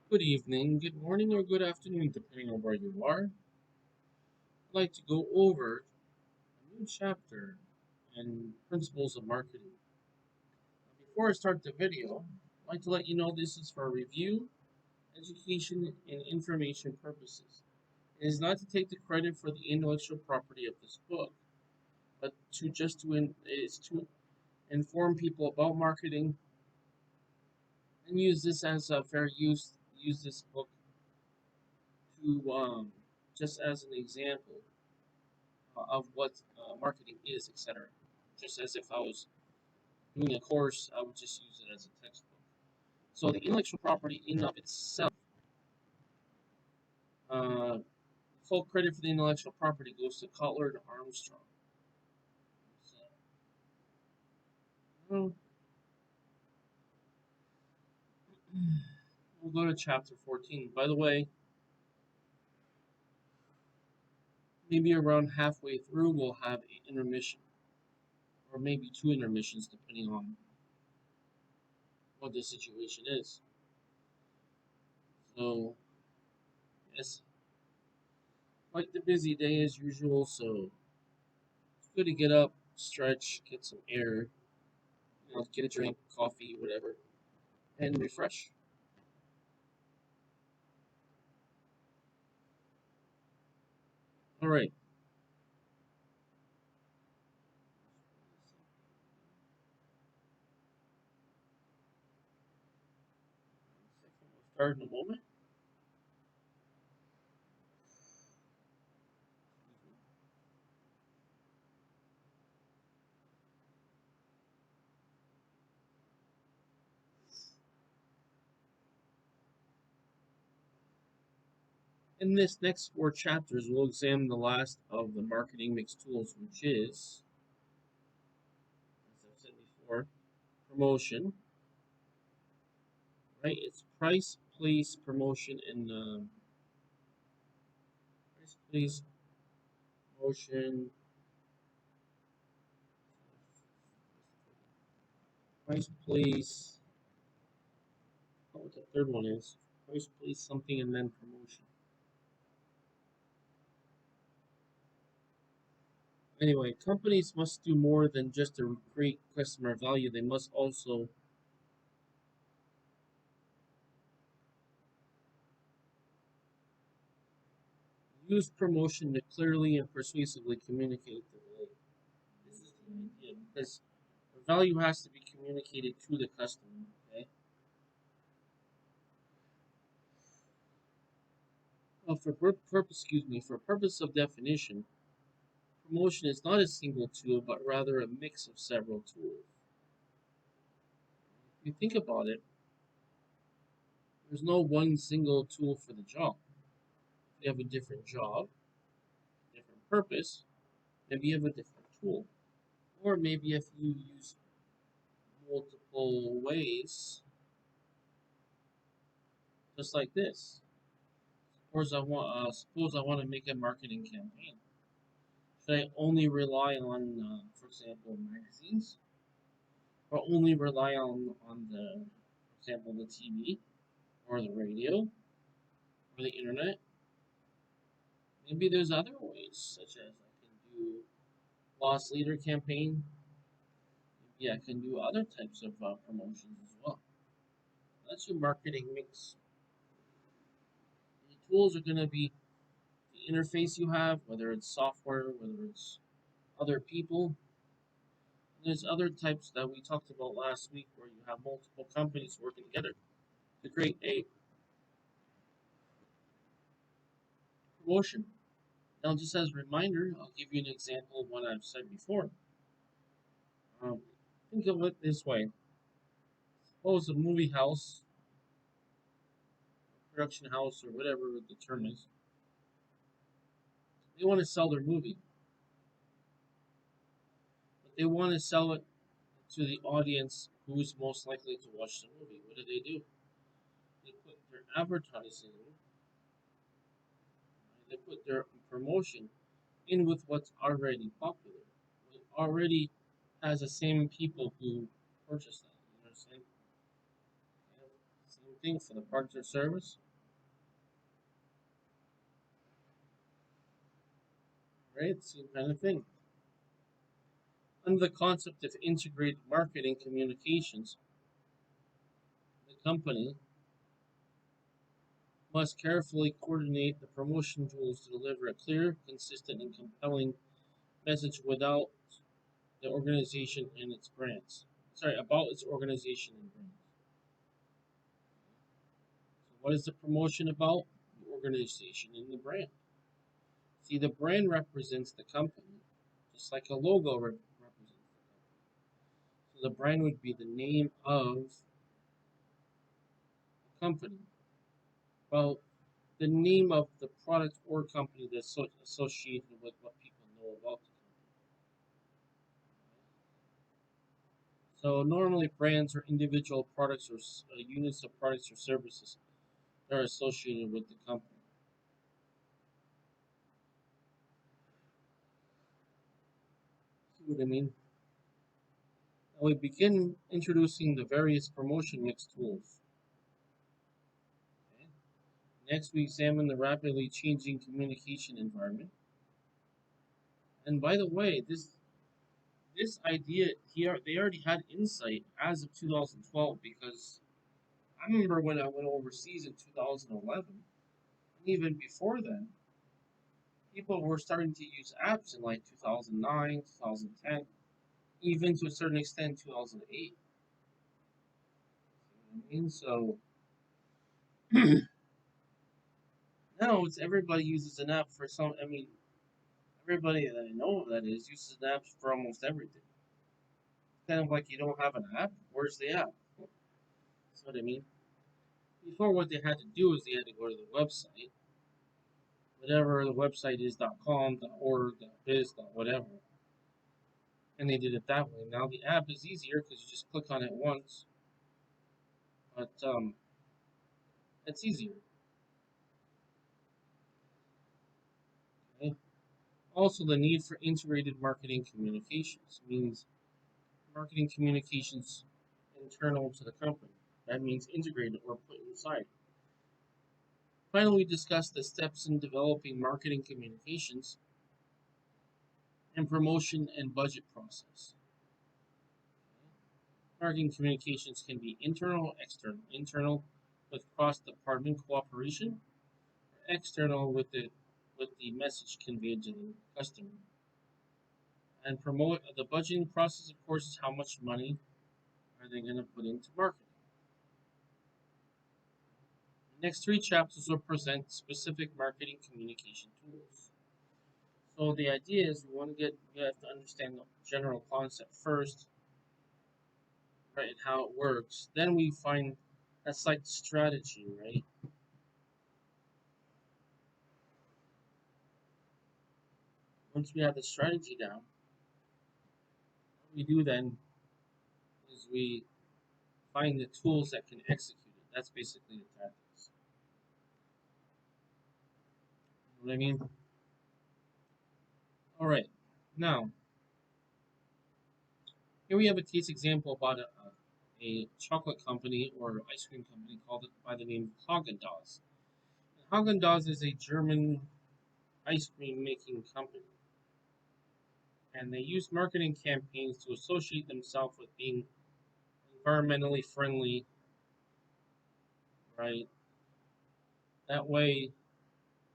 Good evening, good morning, or good afternoon, depending on where you are. I'd like to go over a new chapter and principles of marketing. Before I start the video, I'd like to let you know this is for review, education, and information purposes. It is not to take the credit for the intellectual property of this book, but it is to inform people about marketing and use this as a fair use. Use this book to just as an example of what marketing is, etc. Just as if I was doing a course, I would just use it as a textbook. So the intellectual property in of itself, uh, full credit for the intellectual property goes to Cutler and Armstrong. So, we'll go to chapter 14. By the way, maybe around halfway through, we'll have an intermission, or maybe two intermissions, depending on what the situation is. So, yes, quite the busy day as usual, so it's good to get up, stretch, get some air, get a drink, coffee, whatever, and refresh. All right. We'll start in a moment. In this next four chapters, we'll examine the last of the marketing mix tools, which is, as I've said before, promotion. Right? It's price, place, promotion, and price, place, promotion, price, place. Oh, what the third one is? Price, place, something, and then promotion. Anyway, companies must do more than just to create customer value. They must also use promotion to clearly and persuasively communicate the value. This is the idea because the value has to be communicated to the customer. Okay. Well, for purpose of definition, promotion is not a single tool, but rather a mix of several tools. If you think about it, there's no one single tool for the job. If you have a different job, different purpose, maybe you have a different tool. Or maybe if you use multiple ways, just like this. Suppose I want to make a marketing campaign. Should I only rely on, for example, magazines, or only rely on for example, the TV or the radio or the internet? Maybe there's other ways, such as I can do loss leader campaign. Maybe I can do other types of promotions as well. That's your marketing mix. The tools are going to be the interface you have, whether it's software, whether it's other people. There's other types that we talked about last week where you have multiple companies working together to create a promotion. Now, just as a reminder, I'll give you an example of what I've said before. Um, think of it this way. Suppose a movie house, production house, or whatever the term is, they want to sell their movie, but they want to sell it to the audience who's most likely to watch the movie. What do? They put their advertising, they put their promotion in with what's already popular, what already has the same people who purchase that. You know what I'm saying? Same thing for the product or service, right? Same kind of thing. Under the concept of integrated marketing communications, the company must carefully coordinate the promotion tools to deliver a clear, consistent, and compelling message without the organization and its brands. Sorry, about its organization and brands. So what is the promotion about? The organization and the brand. See, the brand represents the company, just like a logo represents the company. So the brand would be the name of a company. Well, the name of the product or company that's associated with what people know about the company. So normally brands are individual products or units of products or services that are associated with the company. See what I mean? Now we begin introducing the various promotion mix tools. Okay? Next, we examine the rapidly changing communication environment. And by the way, this idea here they already had insight as of 2012 because I remember when I went overseas in 2011, and even before then, people were starting to use apps in like 2009, 2010, even to a certain extent 2008. I mean, so now it's everybody uses an app for some. I mean, everybody that I know that is uses an app for almost everything. It's kind of like you don't have an app. Where's the app? That's what I mean. Before, what they had to do is they had to go to the website, whatever the website is .com, .org, .biz, whatever, and they did it that way. Now the app is easier because you just click on it once, but it's easier. Okay? Also, the need for integrated marketing communications means marketing communications internal to the company. That means integrated or put inside. Finally, we discuss the steps in developing marketing communications and promotion and budget process. Marketing communications can be internal or external. Internal with cross-department cooperation, or external with the message conveyed to the customer. And promote the budgeting process, of course, is how much money are they going to put into marketing. The next three chapters will present specific marketing communication tools. So the idea is we have to understand the general concept first, right, and how it works. Then we find that's like strategy, right? Once we have the strategy down, what we do then is we find the tools that can execute it. That's basically the tactics. You know what I mean? All right. Now, here we have a case example about a chocolate company or ice cream company called it by the name of Haagen-Dazs. Haagen-Dazs is a German ice cream making company, and they use marketing campaigns to associate themselves with being environmentally friendly, right? That way,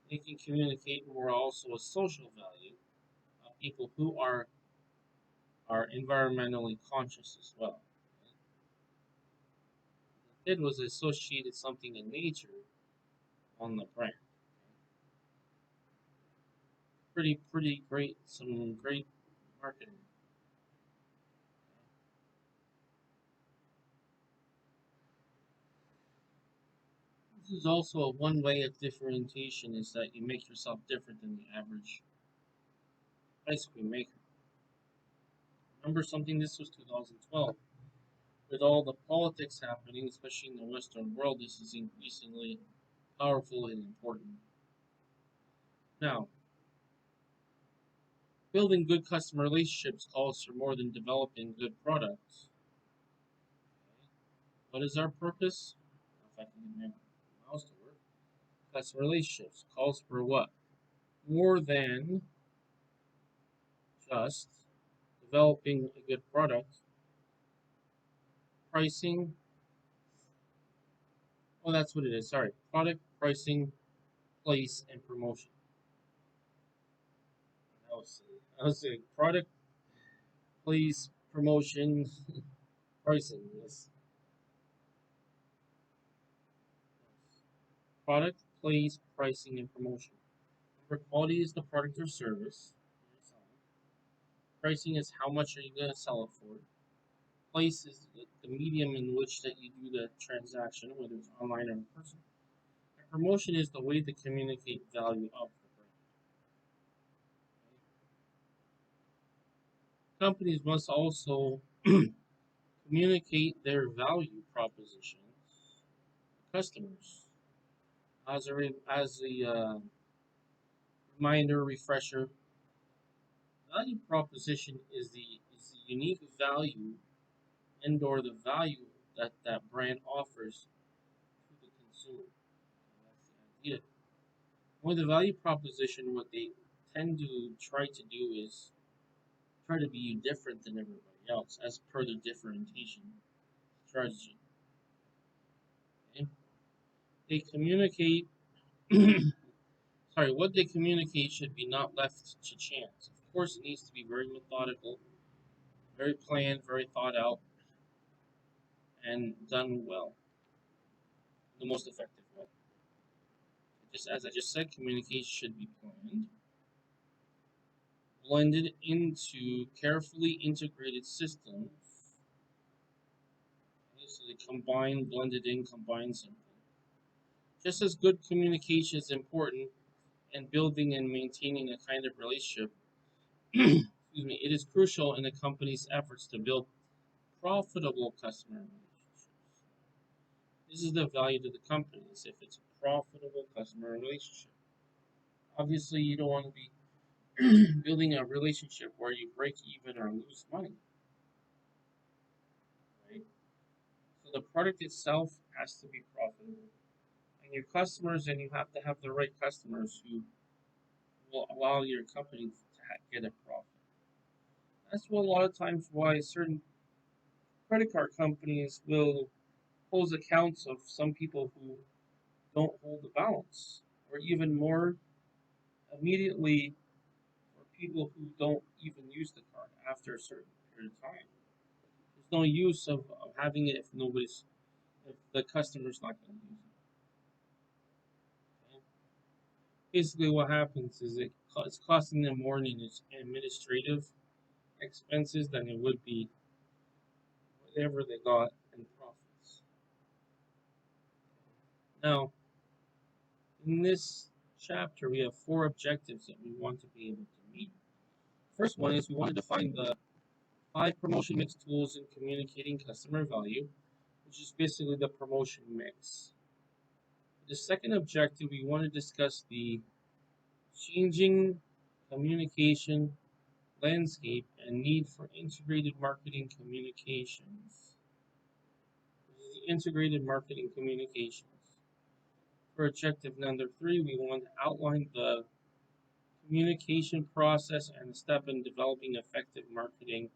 they can communicate more also a social value of people who are environmentally conscious as well. It was associated something in nature on the brand. Pretty great, some great marketing. This is also a one way of differentiation is that you make yourself different than the average ice cream maker. Remember something, this was 2012. With all the politics happening, especially in the Western world, this is increasingly powerful and important. Now, building good customer relationships calls for more than developing good products. What is our purpose? Customer relationships calls for what? More than just developing a good product, pricing. Oh, that's what it is. Sorry. Product, pricing, place, and promotion. I was saying product, place, promotion, pricing. Yes. Product, place, pricing, and promotion. Number quality is the product or service. Pricing is how much are you going to sell it for. Place is the medium in which that you do the transaction, whether it's online or in person. And promotion is the way to communicate value of the brand. Companies must also communicate their value propositions to customers. As a reminder, refresher, value proposition is the unique value and or the value that that brand offers to the consumer. That's the idea. With the value proposition, what they tend to try to do is try to be different than everybody else as per the differentiation strategy. Okay? They communicate, sorry, what they communicate should be not left to chance. Of course, it needs to be very methodical, very planned, very thought out, and done well, the most effective way. Just as I just said, communication should be planned, blended into carefully integrated systems. Okay, so they combine, blended in, combine something. Just as good communication is important in building and maintaining a kind of relationship, excuse me, it is crucial in a company's efforts to build profitable customer relationships. This is the value to the company, is if it's a profitable customer relationship. Obviously, you don't want to be building a relationship where you break even or lose money, right? So the product itself has to be profitable. And your customers, and you have to have the right customers who will allow your company to get a profit. That's what a lot of times why certain credit card companies will close accounts of some people who don't hold the balance, or even more immediately for people who don't even use the card after a certain period of time. There's no use of having it if the customer's not going to use it. Okay? Basically, what happens is it's costing them more in administrative expenses than it would be whatever they got in profits. Now, in this chapter, we have four objectives that we want to be able to meet. First one is we want to define the 5 promotion mix tools in communicating customer value, which is basically the promotion mix. The second objective, we want to discuss the changing communication landscape and need for integrated marketing communications. This is the integrated marketing communications. For objective number 3, we want to outline the communication process and the step in developing effective marketing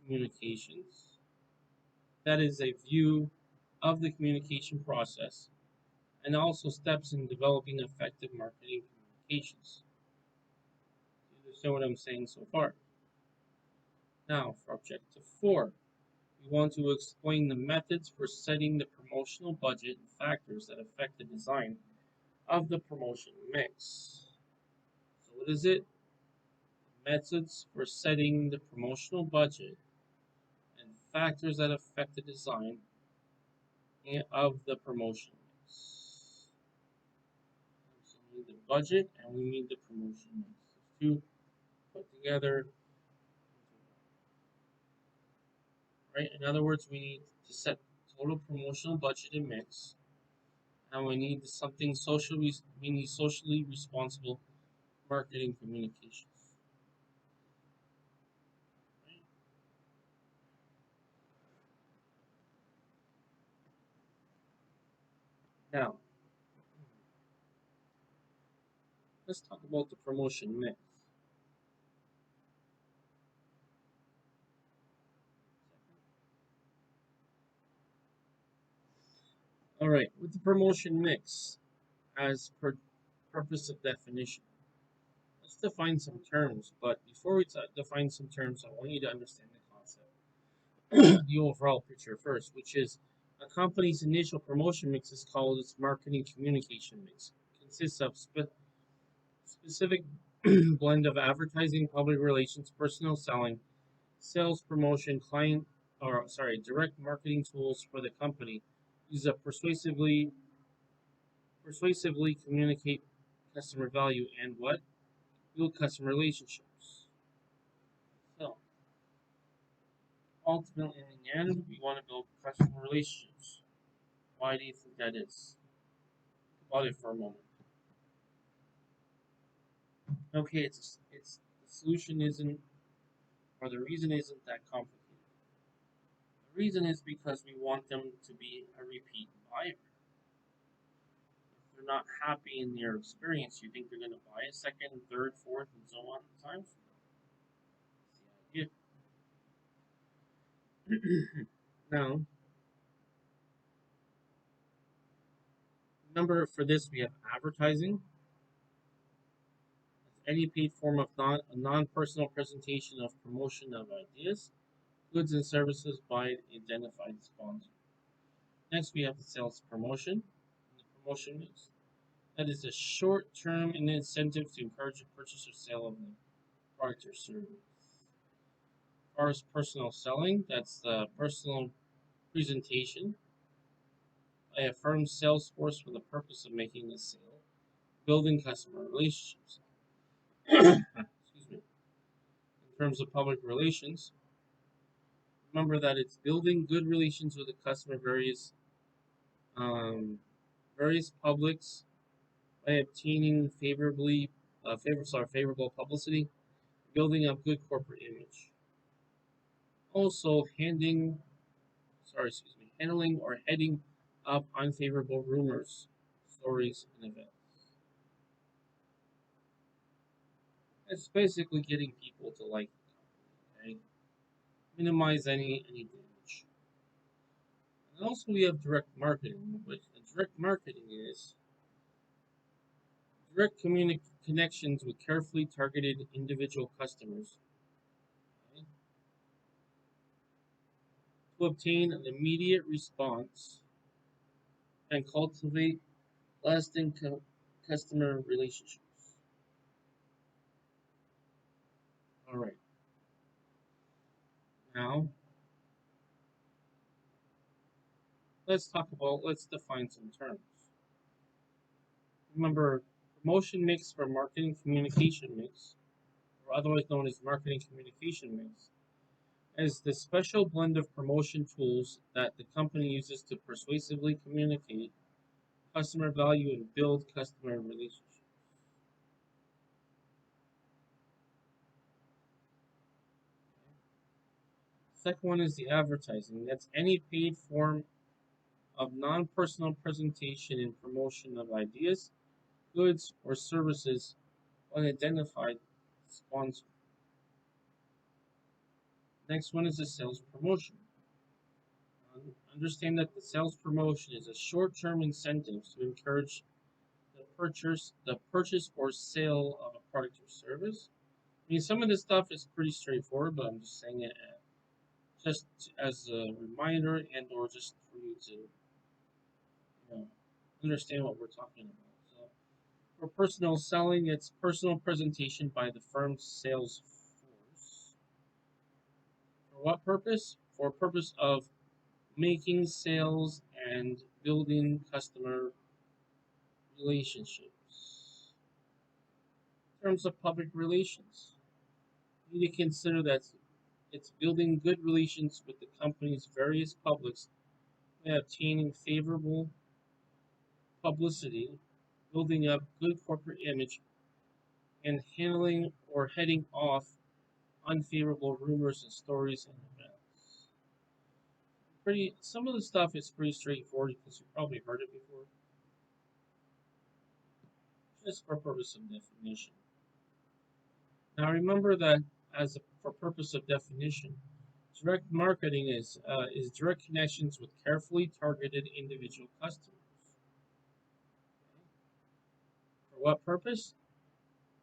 communications. That is a view of the communication process and also steps in developing effective marketing communications. You understand what I'm saying so far? Now, for objective 4, we want to explain the methods for setting the promotional budget and factors that affect the design of the promotion mix. So what is it? Methods for setting the promotional budget and factors that affect the design of the promotion mix. So we need the budget and we need the promotion mix. Two put together, right? In other words, we need to set total promotional budget and mix, and we need something socially. We need socially responsible marketing communications. Right? Now, Let's talk about the promotion mix. All right, with the promotion mix, as per purpose of definition, let's define some terms. But before we define some terms, I want you to understand the concept, the overall picture first, which is a company's initial promotion mix is called its marketing communication mix. It consists of specific blend of advertising, public relations, personal selling, sales promotion, direct marketing tools for the company. Use a persuasively communicate customer value and what? Build customer relationships. So ultimately in the end we want to build customer relationships. Why do you think that is? Think about it for a moment. Okay, it's the solution isn't or the reason isn't that complicated. The reason is because we want them to be a repeat buyer. If they're not happy in their experience, you think they're going to buy a second, third, fourth, and so on times? That's the idea. Now, number for this we have advertising. Any paid form of a non-personal presentation of promotion of ideas, goods and services by identified sponsor. Next, we have the sales promotion. The promotion mix. That is a short-term incentive to encourage the purchase or sale of the product or service. As far as personal selling, that's the personal presentation by a firm's sales force for the purpose of making a sale, building customer relationships. Excuse me. In terms of public relations, remember that it's building good relations with the customer, um, various publics by obtaining favorable publicity, building up good corporate image. Also, handling or heading up unfavorable rumors, stories, and events. It's basically getting people to like the company, okay? Minimize any damage. And also we have direct marketing, which direct marketing is direct connections with carefully targeted individual customers, okay, to obtain an immediate response and cultivate lasting customer relationships. All right, now let's define some terms. Remember, promotion mix for marketing communication mix, or otherwise known as marketing communication mix, is the special blend of promotion tools that the company uses to persuasively communicate customer value and build customer relationships. Second one is the advertising. That's any paid form of non-personal presentation and promotion of ideas, goods, or services on identified sponsor. Next one is the sales promotion. Understand that the sales promotion is a short-term incentive to encourage the purchase or sale of a product or service. I mean, some of this stuff is pretty straightforward, but I'm just saying it just as a reminder and or just for you to understand what we're talking about. So for personal selling, it's personal presentation by the firm's sales force. For what purpose? For purpose of making sales and building customer relationships. In terms of public relations, you need to consider that it's building good relations with the company's various publics by obtaining favorable publicity, building up good corporate image, and handling or heading off unfavorable rumors and stories and events. Some of the stuff is pretty straightforward because you've probably heard it before. just for purpose of definition. Now remember that for purpose of definition, direct marketing is direct connections with carefully targeted individual customers. For what purpose?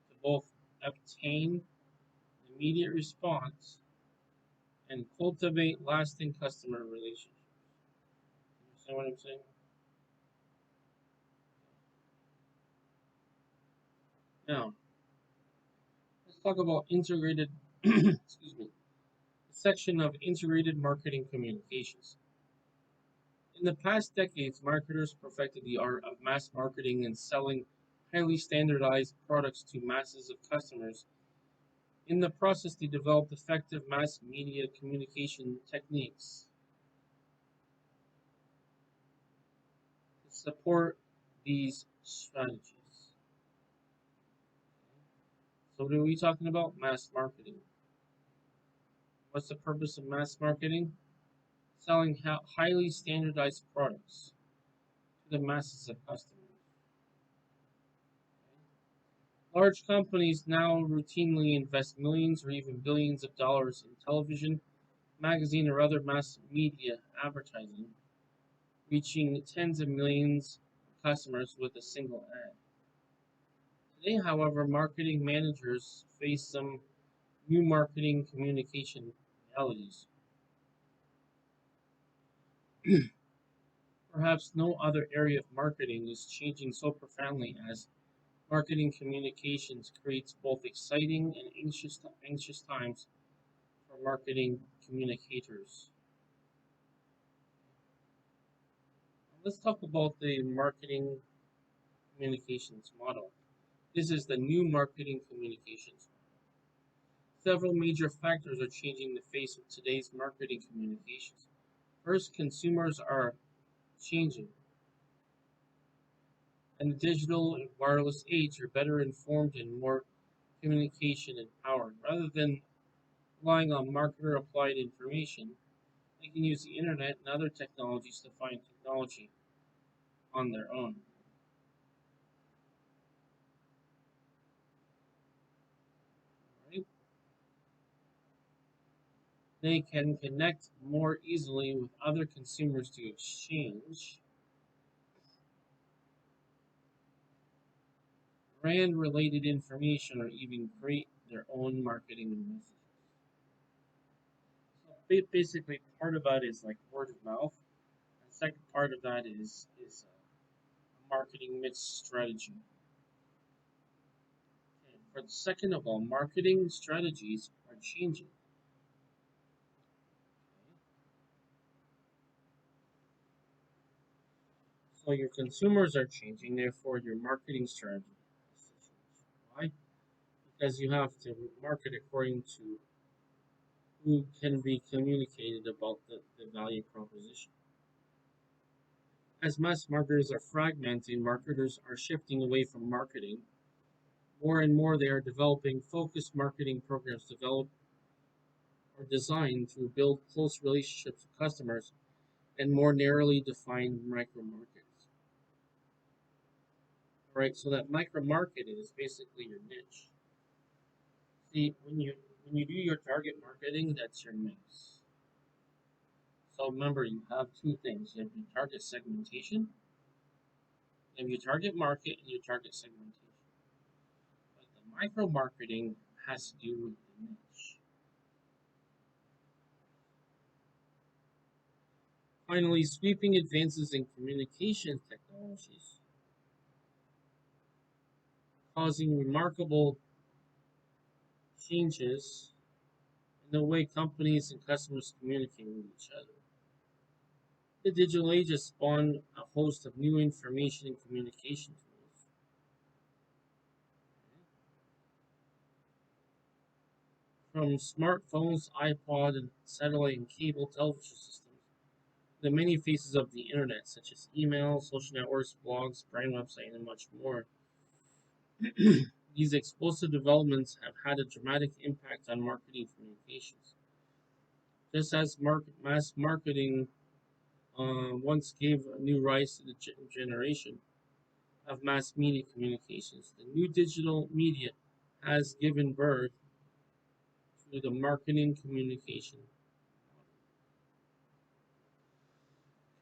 To both obtain immediate response and cultivate lasting customer relationships. You understand what I'm saying? Now, let's talk about integrated, excuse me, section of integrated marketing communications. In the past decades, marketers perfected the art of mass marketing and selling highly standardized products to masses of customers. In the process, they developed effective mass media communication techniques to support these strategies. So, what are we talking about? Mass marketing. What's the purpose of mass marketing? Selling highly standardized products to the masses of customers. Large companies now routinely invest millions or even billions of dollars in television, magazine, or other mass media advertising, reaching tens of millions of customers with a single ad. Today, however, marketing managers face some new marketing communication realities. Perhaps no other area of marketing is changing so profoundly as marketing communications creates both exciting and anxious times for marketing communicators. Let's talk about the marketing communications model. This is the new marketing communications model. Several major factors are changing the face of today's marketing communications. First, consumers are changing, and the digital and wireless age are better informed and more communication empowered. Rather than relying on marketer applied information, they can use the internet and other technologies to find technology on their own. Right? They can connect more easily with other consumers to exchange brand related information or even create their own marketing messages. So basically, part of that is like word of mouth. The second part of that is a marketing mix strategy. And for the second of all, marketing strategies are changing. So your consumers are changing, therefore your marketing strategy has to change. Why? Because you have to market according to who can be communicated about the value proposition. As mass marketers are fragmenting, marketers are shifting away from marketing. More and more, they are developing focused marketing programs developed or designed to build close relationships with customers and more narrowly defined micro markets. All right, so that micro market is basically your niche. See, when you do your target marketing, that's your mix. So remember, you have two things. You have your target segmentation, you have your target market, and your target segmentation. But the micro marketing has to do with the niche. Finally, sweeping advances in communication technologies, causing remarkable changes in the way companies and customers communicate with each other. The digital age has spawned a host of new information and communication tools. From smartphones, iPod, and satellite and cable television systems, the many faces of the internet, such as email, social networks, blogs, brand websites, and much more. These explosive developments have had a dramatic impact on marketing communications. Just as mass marketing once gave a new rise to the generation, of mass media communications. The new digital media has given birth to the marketing communication.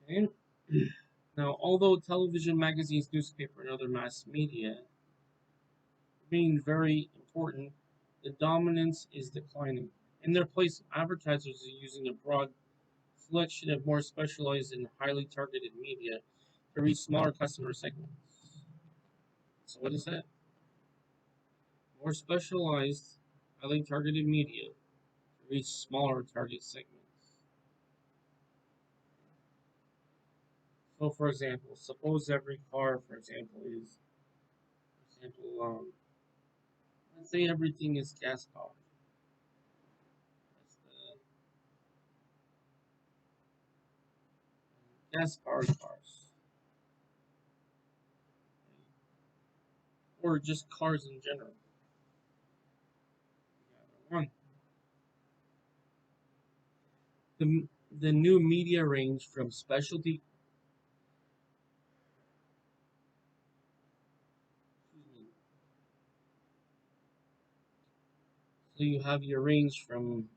Okay. Now, although television, magazines, newspaper, and other mass media remain very important, the dominance is declining. In their place, advertisers are using a broad selection of more specialized and highly targeted media to reach smaller customer segments. So, what is that? More specialized, highly targeted media to reach smaller target segments. So, for example, suppose every car, for example, let's say everything is gas powered. That's the gas powered cars, or just cars in general. One, the new media range from specialty. So you have your range from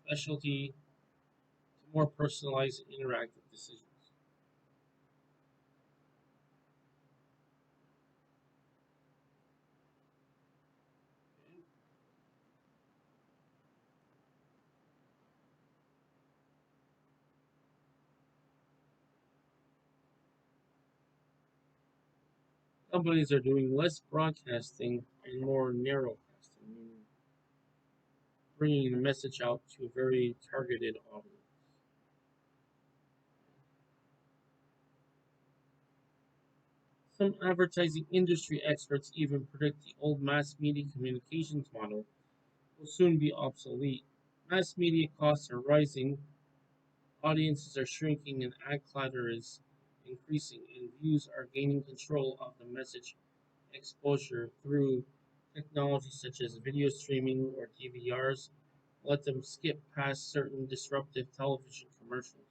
specialty to more personalized and interactive decisions. Companies are doing less broadcasting and more narrowcasting, meaning bringing the message out to a very targeted audience. Some advertising industry experts even predict the old mass media communications model will soon be obsolete. Mass media costs are rising, audiences are shrinking, and ad clutter is increasing, and views are gaining control of the message exposure through technologies such as video streaming or DVRs let them skip past certain disruptive television commercials.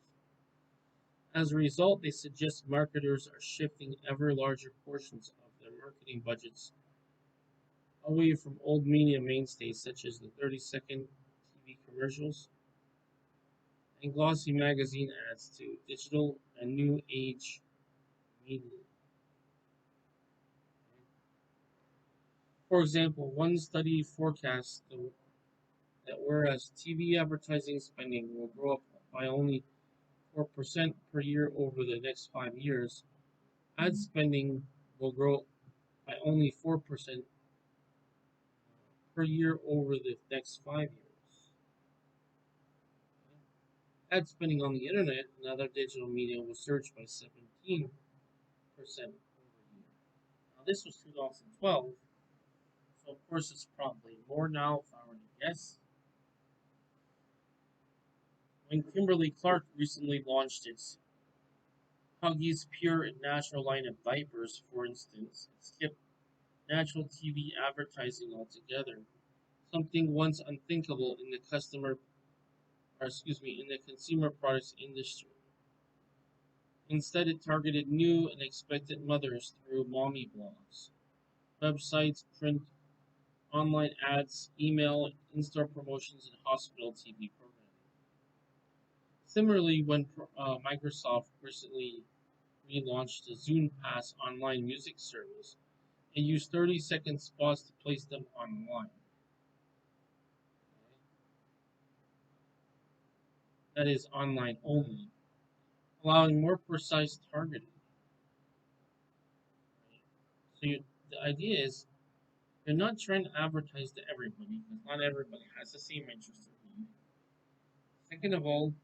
As a result, they suggest marketers are shifting ever larger portions of their marketing budgets away from old media mainstays such as the 30-second TV commercials and glossy magazine ads to digital and new age media. For example, one study forecasts that whereas TV advertising spending will grow up by only 4% per year over the next 5 years, ad spending will grow by only 4% per year over the next 5 years. Ad spending on the internet and other digital media will surge by 17% over a year. Now, this was 2012, so of course it's probably more now if I were to guess. When Kimberly Clark recently launched its Huggies Pure and Natural line of diapers, for instance, it skipped natural TV advertising altogether, something once unthinkable in the in the consumer products industry. Instead, it targeted new and expectant mothers through mommy blogs, websites, print, online ads, email, in-store promotions, and hospital TV programming. Similarly, when Microsoft recently relaunched the Zune Pass online music service, it used 30-second spots to place them online. That is online only, allowing more precise targeting. So the idea is you're not trying to advertise to everybody because not everybody has the same interest in you. Second of all,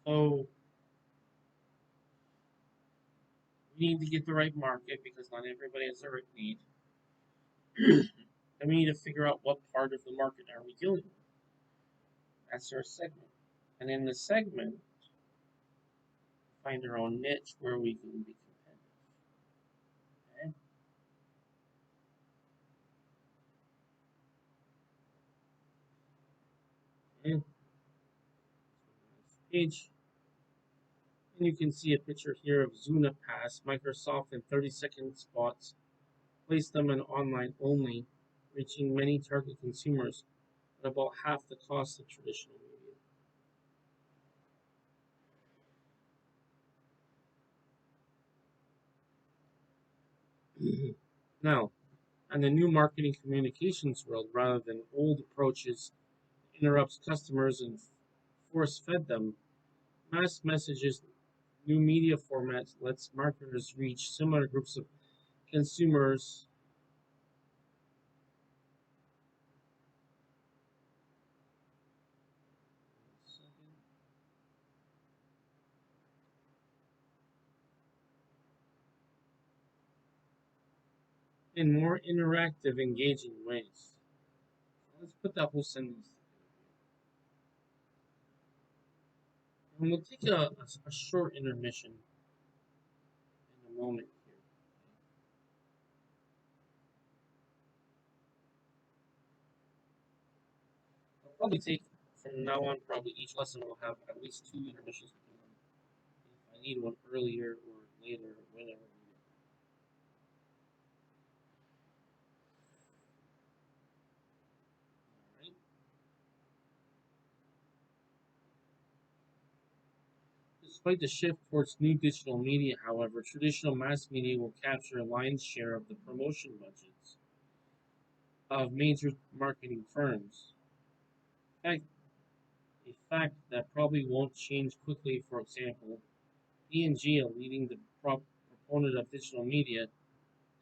so we need to get the right market because not everybody has the right need. And we need to figure out what part of the market are we dealing with. That's our segment. And in the segment, find our own niche where we can be competitive. Okay? And page And you can see a picture here of Zuna Pass, Microsoft in 30-second spots, placed them in online only, reaching many target consumers at about half the cost of traditional media. Now, and the new marketing communications world, rather than old approaches, interrupts customers and force fed them, mass messages, new media formats lets marketers reach similar groups of consumers in more interactive, engaging ways. Let's put that whole sentence together. And we'll take a short intermission in a moment here. I'll probably take from now on, probably each lesson will have at least two intermissions. If I need one earlier or later, whenever. Alright. Despite the shift towards new digital media, however, traditional mass media will capture a lion's share of the promotion budgets of major marketing firms. In fact, a fact that probably won't change quickly. For example, P&G, a leading proponent of digital media,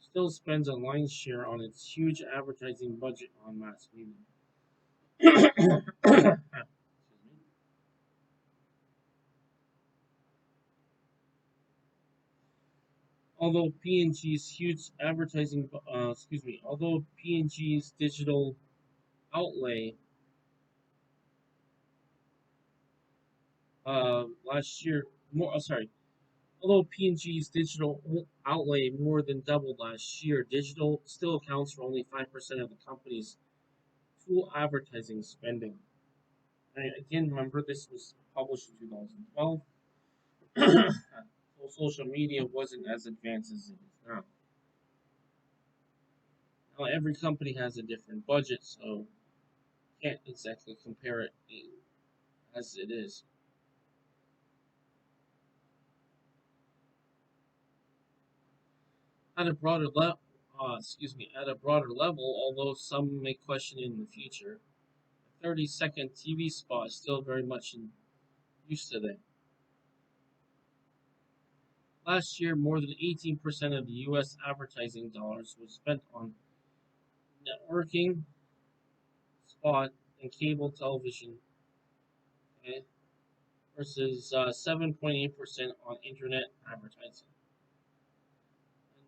still spends a lion's share on its huge advertising budget on mass media. Although P&G's huge advertising, although P&G's digital outlay last year, although P&G's digital outlay more than doubled last year, digital still accounts for only 5% of the company's full advertising spending. And again, remember this was published in 2012. So social media wasn't as advanced as it is now. Now every company has a different budget, so can't exactly compare it as it is. At a at a broader level, although some may question it in the future, a 30-second TV spot is still very much in use today. Last year, more than 18% of the U.S. advertising dollars was spent on networking, spot, and cable television, okay, versus 7.8% on internet advertising.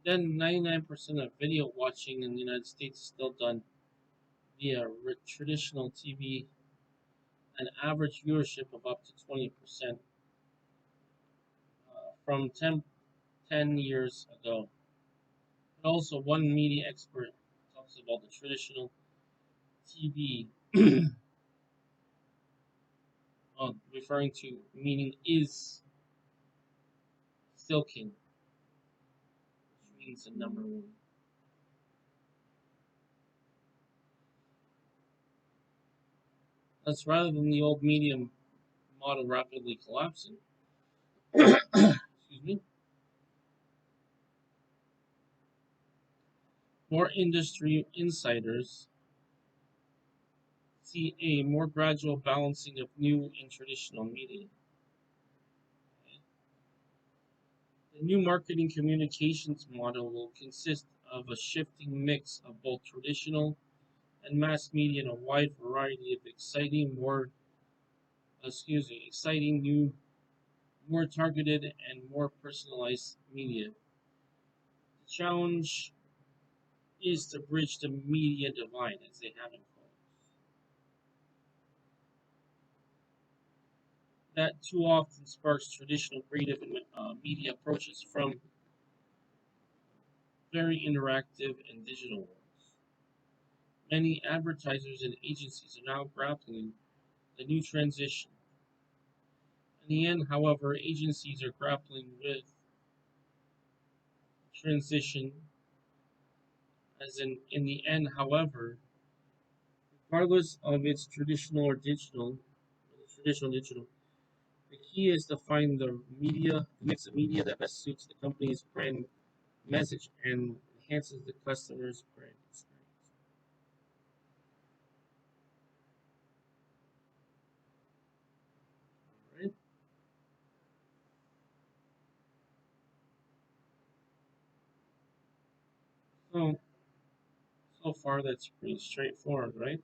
And then 99% of video watching in the United States is still done via traditional TV, an average viewership of up to 20% from 10 years ago. But also, one media expert talks about the traditional TV, referring to meaning is still king, which means the number one. That's rather than the old medium model rapidly collapsing. Excuse me. More industry insiders see a more gradual balancing of new and traditional media. The new marketing communications model will consist of a shifting mix of both traditional and mass media in a wide variety of exciting new, more targeted and more personalized media. The challenge is to bridge the media divide, as they have it called. That too often sparks traditional creative media approaches from very interactive and digital ones. Many advertisers and agencies are now grappling the new transition, In the end, however, agencies are grappling with transition, in the end, however, regardless of its traditional digital, the key is to find the mix of media that best suits the company's brand message and enhances the customer's brand experience. Right? So, so far that's pretty straightforward, right?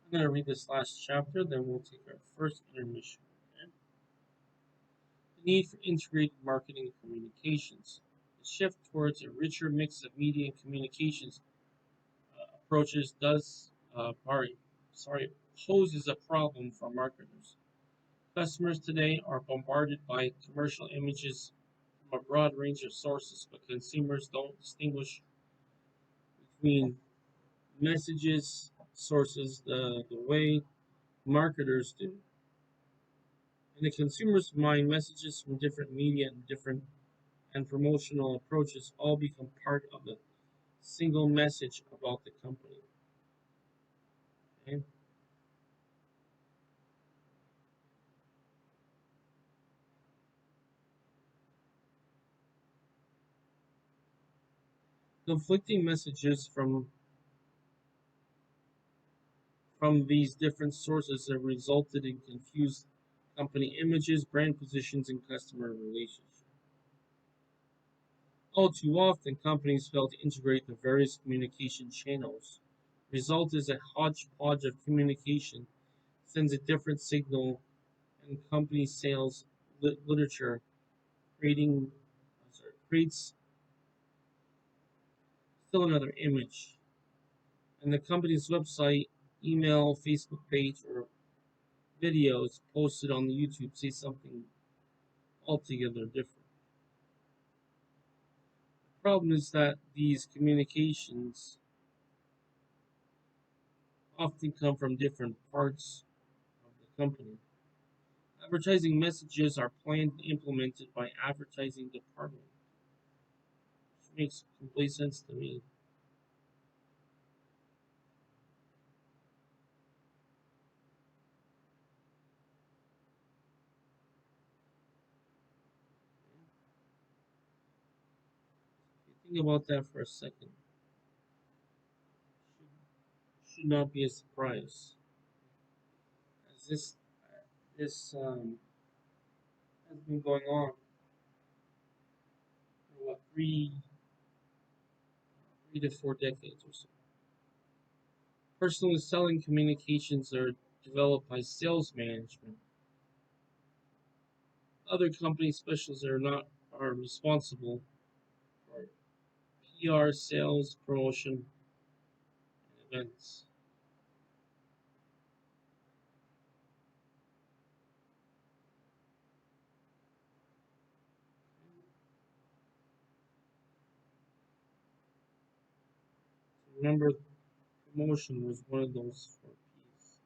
I'm going to read this last chapter, then we'll take our first intermission. Okay? The need for integrated marketing and communications. The shift towards a richer mix of media and communications approaches poses a problem for marketers. Customers today are bombarded by commercial images from a broad range of sources, but consumers don't distinguish between messages sources the way marketers do. In the consumer's mind, messages from different media and different and promotional approaches all become part of the single message about the company. Okay? Conflicting messages from these different sources have resulted in confused company images, brand positions, and customer relationships. All too often, companies fail to integrate the various communication channels. Result is a hodgepodge of communication sends a different signal, and company sales literature creating creates still another image. And the company's website, email, Facebook page, or videos posted on the YouTube say something altogether different. The problem is that these communications often come from different parts of the company. Advertising messages are planned and implemented by advertising department, which makes complete sense to me. If you think about that for a second, should not be a surprise, as this has been going on for what 3 to 4 decades or so. Personally selling communications are developed by sales management. Other company specialists are responsible for PR, sales, promotion, and events. Remember, promotion was one of those 4 P's.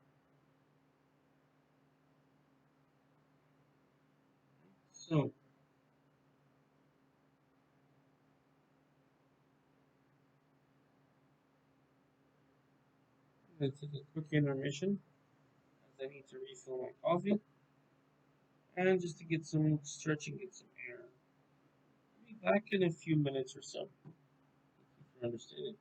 So, I'm going to take a quick intermission as I need to refill my coffee and just to get some stretching, get some air. I'll be back in a few minutes or so. Thank you for understanding.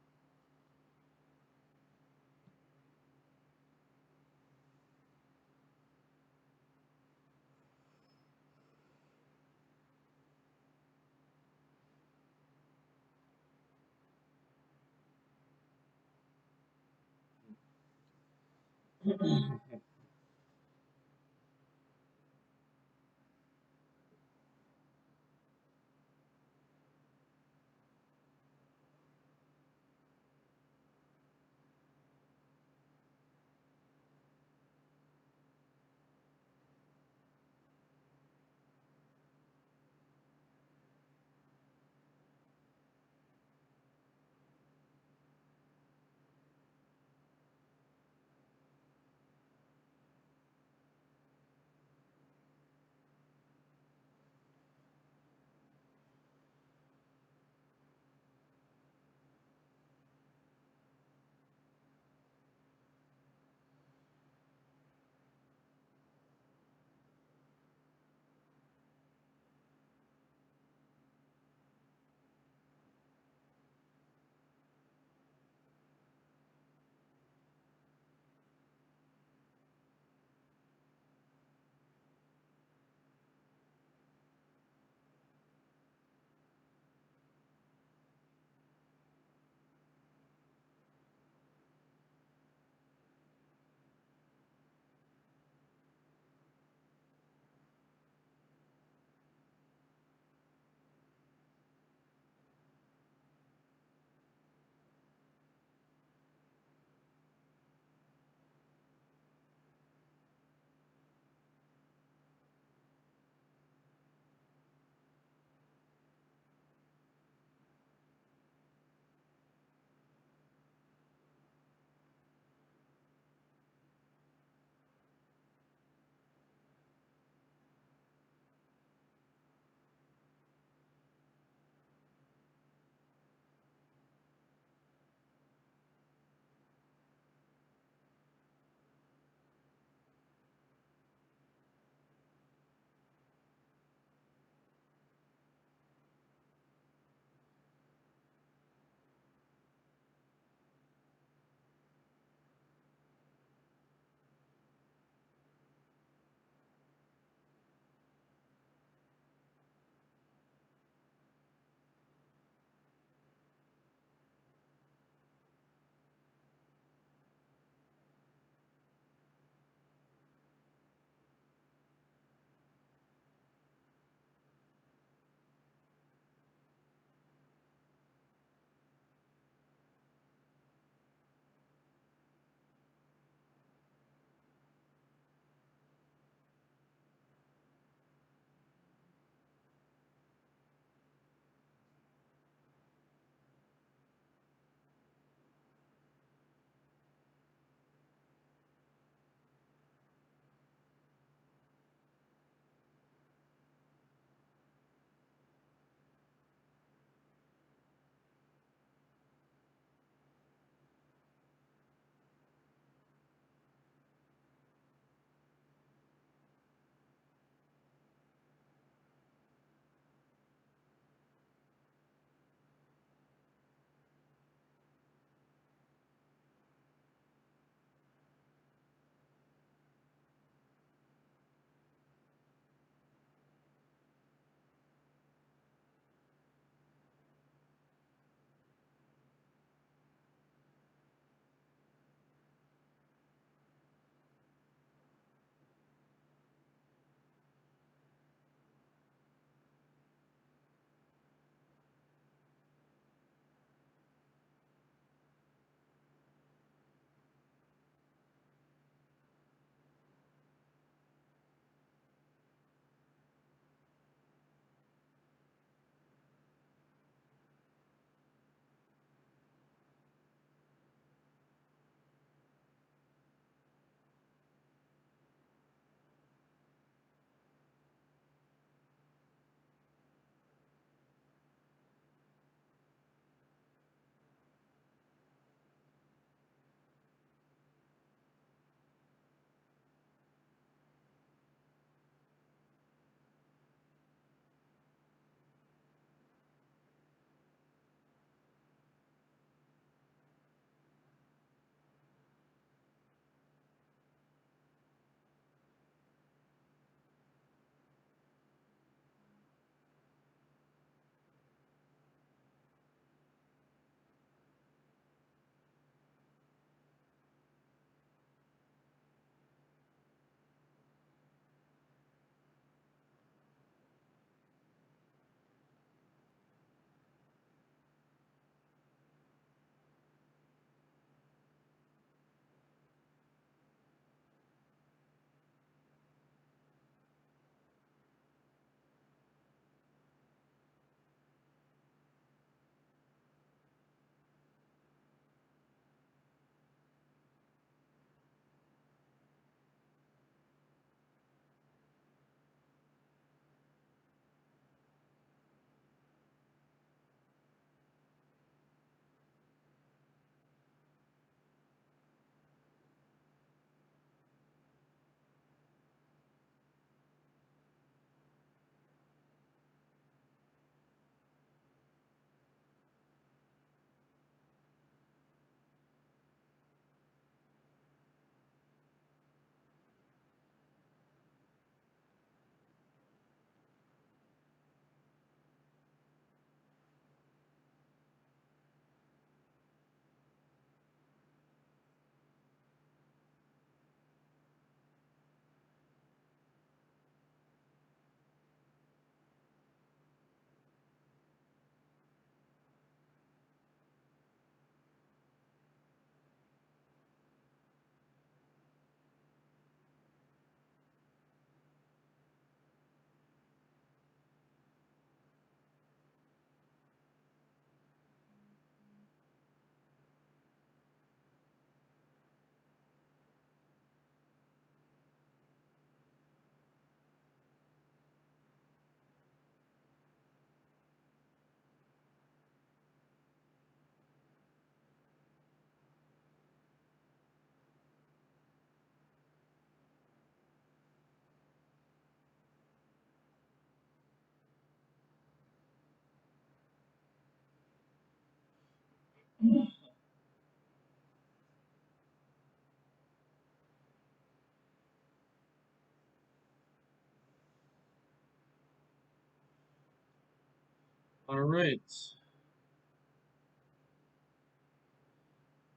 All right,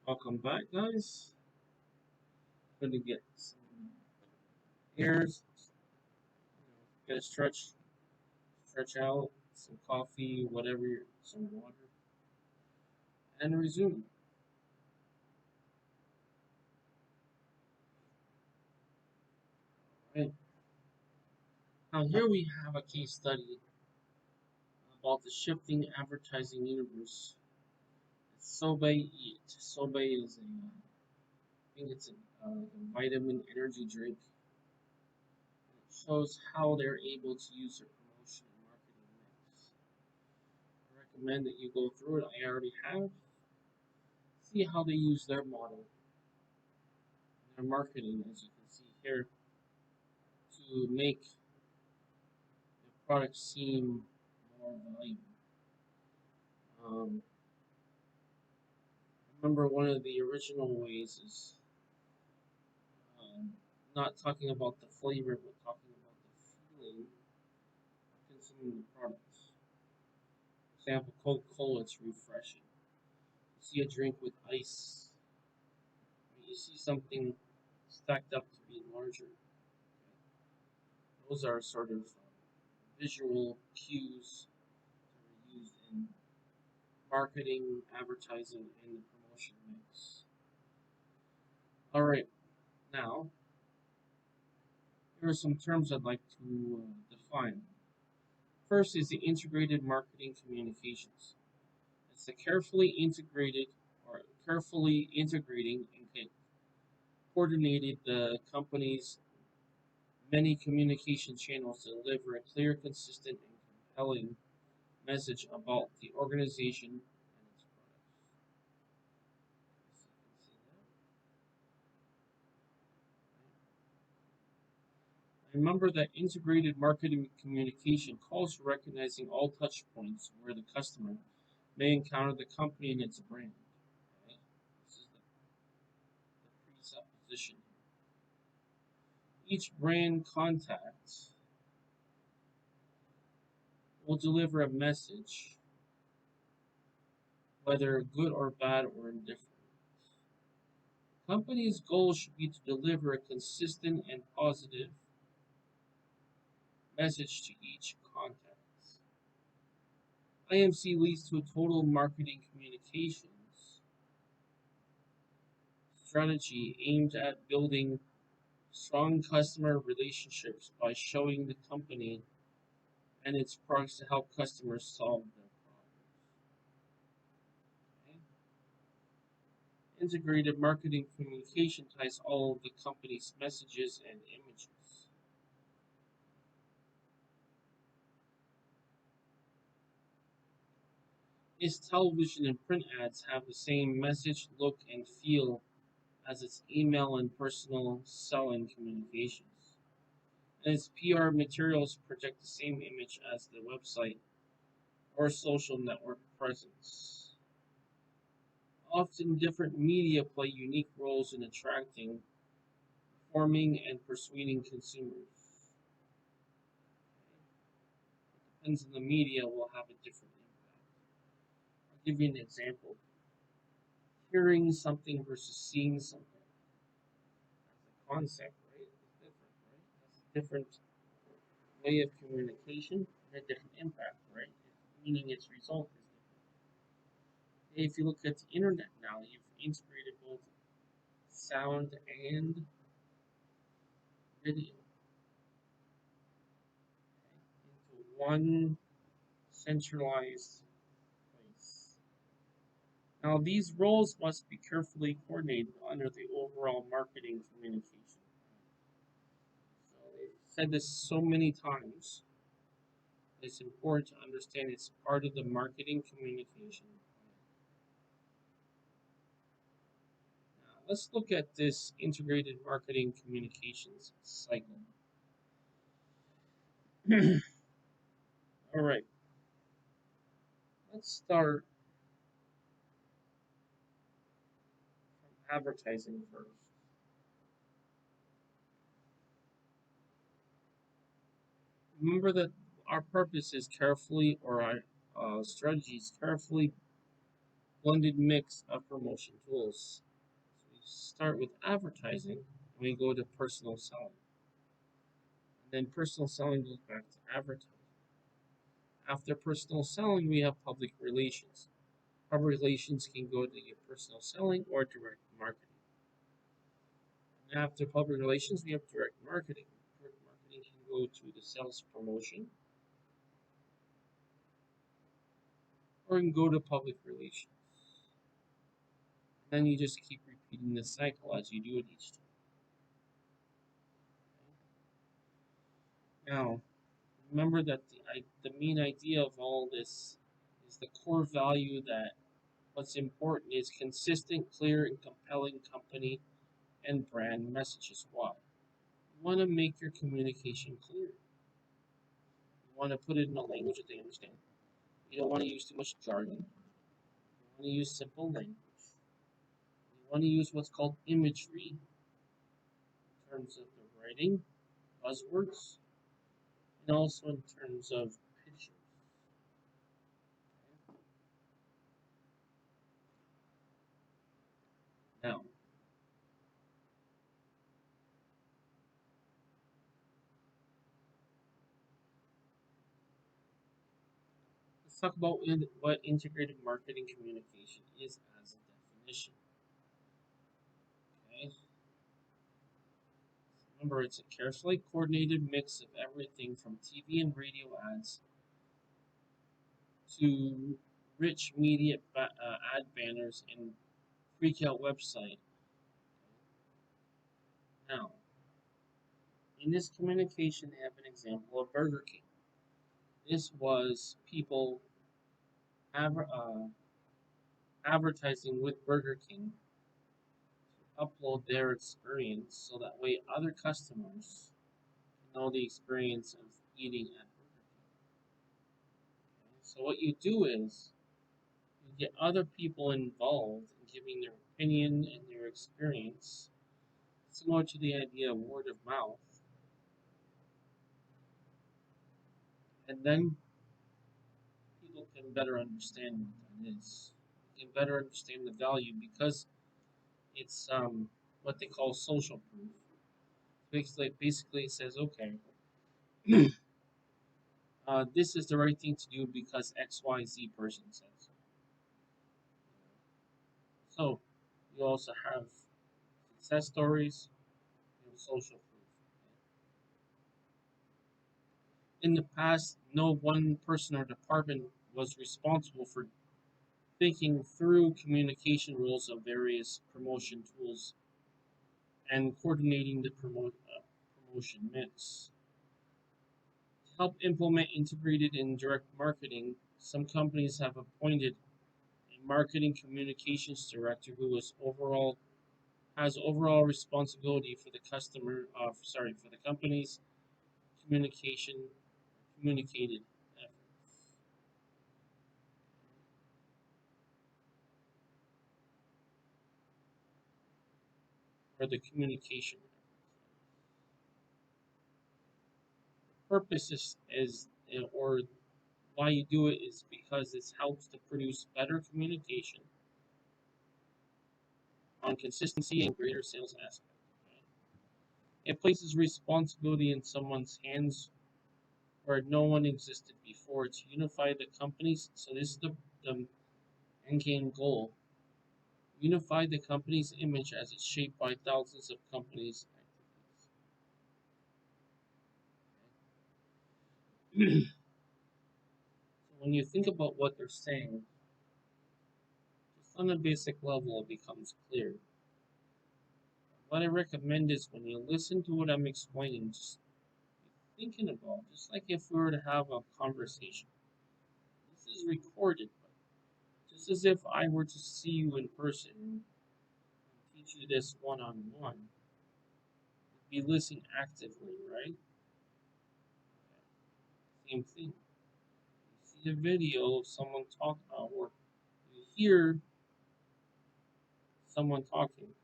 welcome back, guys. Going to get some air, get a stretch out, some coffee, whatever, some water, and resume. Right. Now here we have a case study about the shifting advertising universe. Sobe Eat. Sobe is I think it's a vitamin energy drink. It shows how they're able to use their promotion and marketing mix. I recommend that you go through it. I already have. See how they use their model, their marketing, as you can see here, to make the product seem more valuable. I remember one of the original ways is um, not talking about the flavor, but talking about the feeling of consuming the products. For example, Coca-Cola, it's refreshing. You see a drink with ice, you see something stacked up to be larger. Those are sort of visual cues that are used in marketing, advertising, and the promotion mix. All right, now here are some terms I'd like to define. First is the integrated marketing communications. It's the carefully integrating and coordinated the company's many communication channels to deliver a clear, consistent, and compelling message about the organization and its products. Remember that integrated marketing communication calls for recognizing all touch points where the customer may encounter the company and its brand. Okay? This is the presupposition. Each brand contact will deliver a message, whether good or bad or indifferent. The company's goal should be to deliver a consistent and positive message to each contact. IMC leads to a total marketing communications strategy aimed at building strong customer relationships by showing the company and its products to help customers solve their problems. Okay? Integrated marketing communication ties all of the company's messages and images. Its television and print ads have the same message, look, and feel as its email and personal selling communications. And its PR materials project the same image as the website or social network presence. Often, different media play unique roles in attracting, forming, and persuading consumers. Depends on the media will have a different impact. I'll give you an example. Hearing something versus seeing something. That's a concept, right? It's different, right? That's a different way of communication and a different impact, right? Meaning its result is different. If you look at the internet now, you've integrated both sound and video into one centralized place. Now, these roles must be carefully coordinated under the overall marketing communication. So, they've said this so many times. It's important to understand it's part of the marketing communication. Now, let's look at this integrated marketing communications cycle. All right, let's start from advertising first. Remember that our purpose is carefully, or strategies, carefully blended mix of promotion tools. So we start with advertising, and we go to personal selling. And then personal selling goes back to advertising. After personal selling, we have public relations. Public relations can go to your personal selling or direct marketing. And after public relations, we have direct marketing. Direct marketing can go to the sales promotion or you can go to public relations. And then you just keep repeating the cycle as you do it each time. Now, remember that the main idea of all this is the core value that what's important is consistent, clear, and compelling company and brand messages. Why? You want to make your communication clear. You want to put it in a language that they understand. You don't want to use too much jargon. You want to use simple language. You want to use what's called imagery in terms of the writing, buzzwords, and also in terms of pictures. Now, let's talk about what integrated marketing communication is as a definition. Okay? Remember, it's a carefully coordinated mix of everything from TV and radio ads to rich media ad banners and freak out website. Now, in this communication, they have an example of Burger King. This was people advertising with Burger King to upload their experience so that way other customers can know the experience of eating at Burger King. Okay? So what you do is you get other people involved in giving their opinion and their experience, similar to the idea of word of mouth, and then people can better understand what that is. They can better understand the value because it's what they call social proof. Basically, it says, okay, this is the right thing to do because X, Y, Z person says so. So you also have success stories and social proof. In the past, no one person or department was responsible for thinking through communication rules of various promotion tools and coordinating the promotion mix. To help implement integrated and direct marketing, some companies have appointed a marketing communications director who is overall has overall responsibility for the for the company's communicated efforts or the communication purpose or why you do it is because it helps to produce better communication on consistency and greater sales aspect. Okay? It places responsibility in someone's hands where no one existed before to unify the companies. So this is the end game goal. Unify the company's image as it's shaped by thousands of companies' activities. So when you think about what they're saying, just on a basic level, it becomes clear. What I recommend is when you listen to what I'm explaining, just be thinking about, just like if we were to have a conversation. This is recorded, but just as if I were to see you in person and teach you this one on one, be listening actively, right? Same thing. You see a video of someone talking, or you hear someone talking.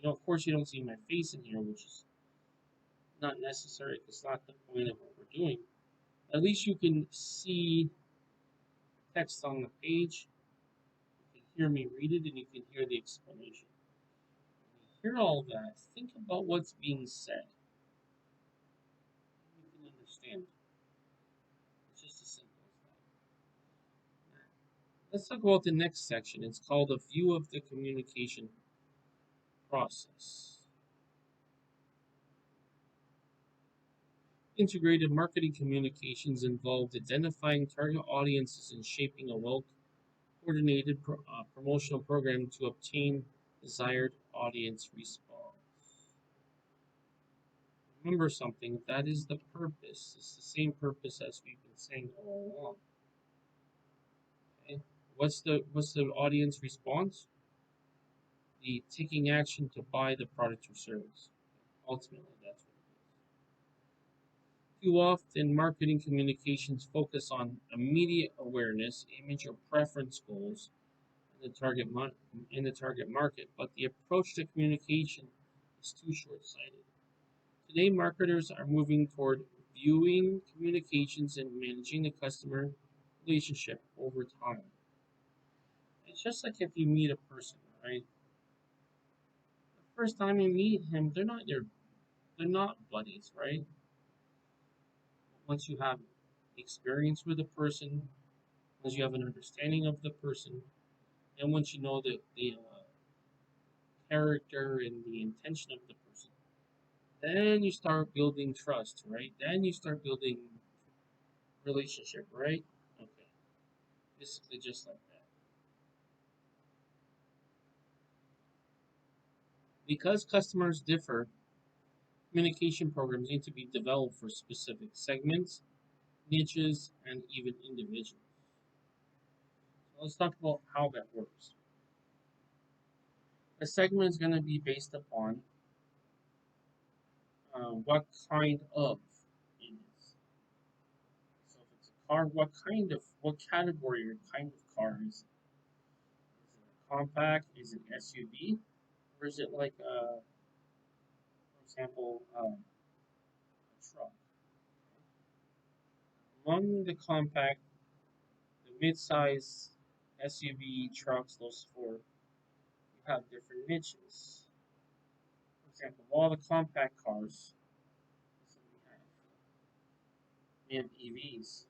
Of course, you don't see my face in here, which is not necessary. It's not the point of what we're doing. At least you can see text on the page. You can hear me read it and you can hear the explanation. When you hear all that, think about what's being said. You can understand. It's just as simple as that. Let's talk about the next section. It's called a view of the communication process. Integrated marketing communications involved identifying target audiences and shaping a well coordinated promotional program to obtain desired audience response. Remember something, that is the purpose. It's the same purpose as we've been saying all along. Okay? What's the audience response? The taking action to buy the product or service. Ultimately, that's what it is. Too often, marketing communications focus on immediate awareness, image, or preference goals in the target market, but the approach to communication is too short-sighted. Today, marketers are moving toward viewing communications and managing the customer relationship over time. It's just like if you meet a person, right? The first time you meet him, they're not buddies, right? Once you have experience with a person, once you have an understanding of the person, and once you know the character and the intention of the person, then you start building trust, right? Then you start building relationship, right? Okay, basically just like that. Because customers differ, communication programs need to be developed for specific segments, niches, and even individuals. So let's talk about how that works. A segment is going to be based upon what kind of it is. So if it's a car, what category or kind of car is it? Is it a compact? Is it SUV? Or is it like, for example, a truck? Among the compact, the mid-size SUV trucks, those four, you have different niches. For example, all the compact cars, so we have EVs.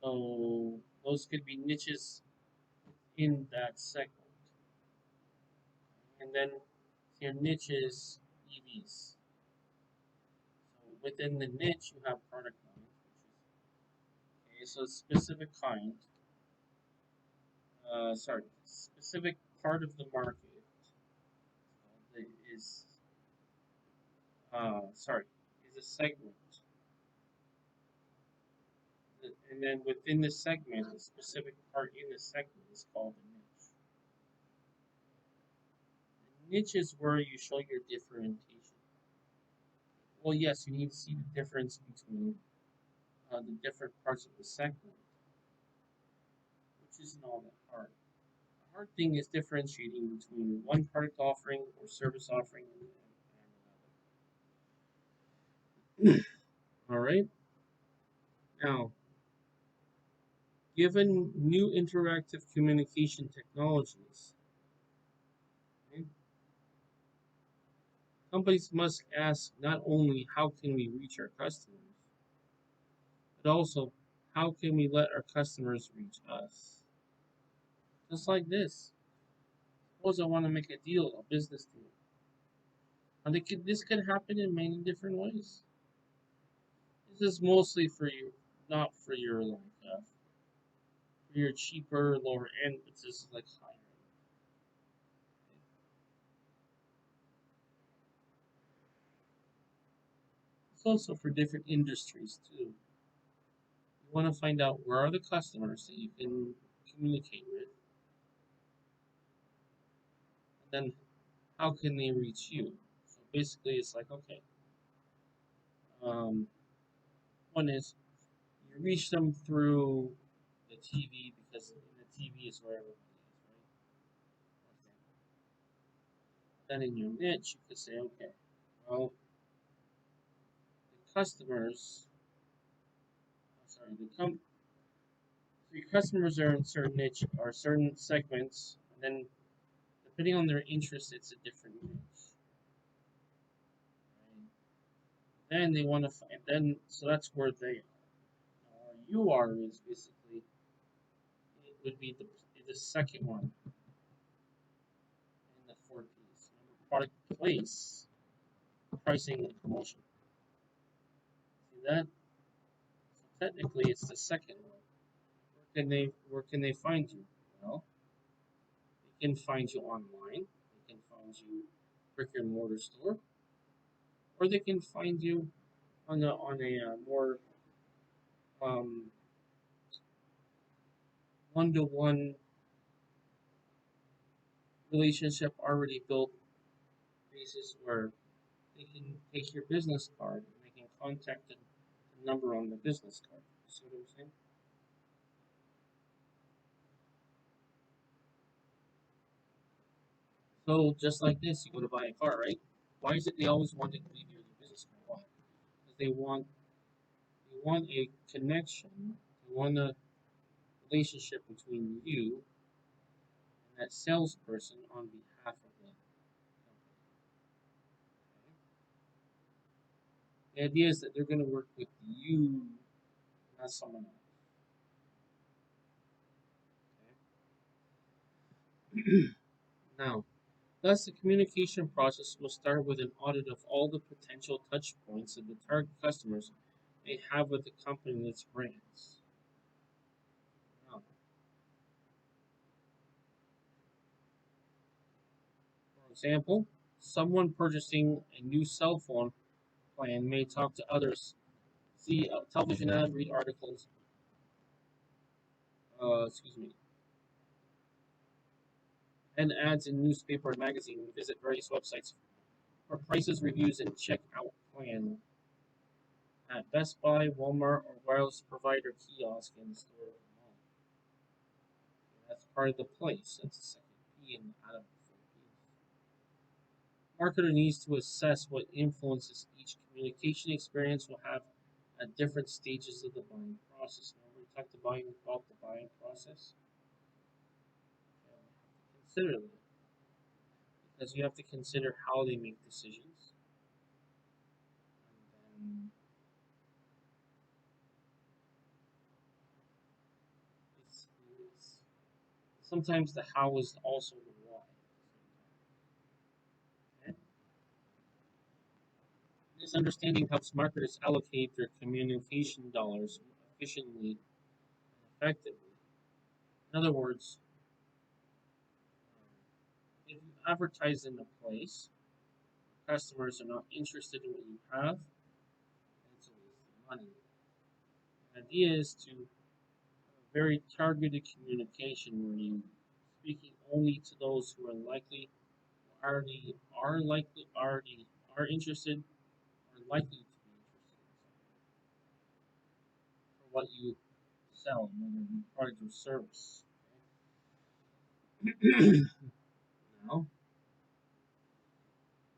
So those could be niches in that segment. And then your niche is EVs. So within the niche, you have product lines, which is okay. So specific kind, specific part of the market is is a segment. And then within the segment, a specific part in the segment is called a niche. The niche is where you show your differentiation. Well, yes, you need to see the difference between the different parts of the segment, which isn't all that hard. The hard thing is differentiating between one product offering or service offering and another. All right. Now, given new interactive communication technologies, okay, companies must ask not only how can we reach our customers, but also how can we let our customers reach us? Just like this. Suppose I want to make a deal, a business deal. And this could happen in many different ways. This is mostly for you, not for your for your cheaper, lower end, but this is like higher end. It's also for different industries too. You want to find out where are the customers that you can communicate with, and then how can they reach you? So basically, it's like okay, um, one is you reach them through the TV because the TV is where everybody is, right? Okay. Then in your niche, you could say, okay, well, the customers, sorry, So your customers are in certain niche or certain segments, and then depending on their interest, it's a different niche. Right? Then they want to find then so that's where they you are is basically it would be the second one in the four P's. Remember, product, place, pricing, and promotion. See that? So technically, it's the second one. Where can they find you? Well, they can find you online. They can find you brick and mortar store, or they can find you on a more um, one-to-one relationship already built basis where they can take your business card and they can contact the number on the business card. You see what I'm saying? So just like this, you go to buy a car, right? Why is it they always want to leave you the business card? Why? Because they want a connection. They want a relationship between you and that salesperson on behalf of the company. The idea is that they're going to work with you, not someone else. Okay? Now, thus, the communication process will start with an audit of all the potential touch points that the target customers may have with the company and its brands. Now, for example, someone purchasing a new cell phone plan may talk to others, see a television ad, read articles, excuse me, and ads in newspaper and magazine, and visit various websites for prices, reviews, and check out plan at Best Buy, Walmart, or wireless provider kiosk in the store. That's part of the place. That's the second P in out of the four P's. Marketer needs to assess what influences each communication experience will have at different stages of the buying process. Remember, we talked about the buying process. And we have to consider that because you have to consider how they make decisions, and then it's sometimes the how is also the why. Okay? This understanding helps marketers allocate their communication dollars efficiently and effectively. In other words, if you advertise in a place, customers are not interested in what you have, it's a waste of money. The idea is to have a very targeted communication where you speaking only to those who already are interested or likely to be interested for what you sell, whether it be product or service. Okay? Now,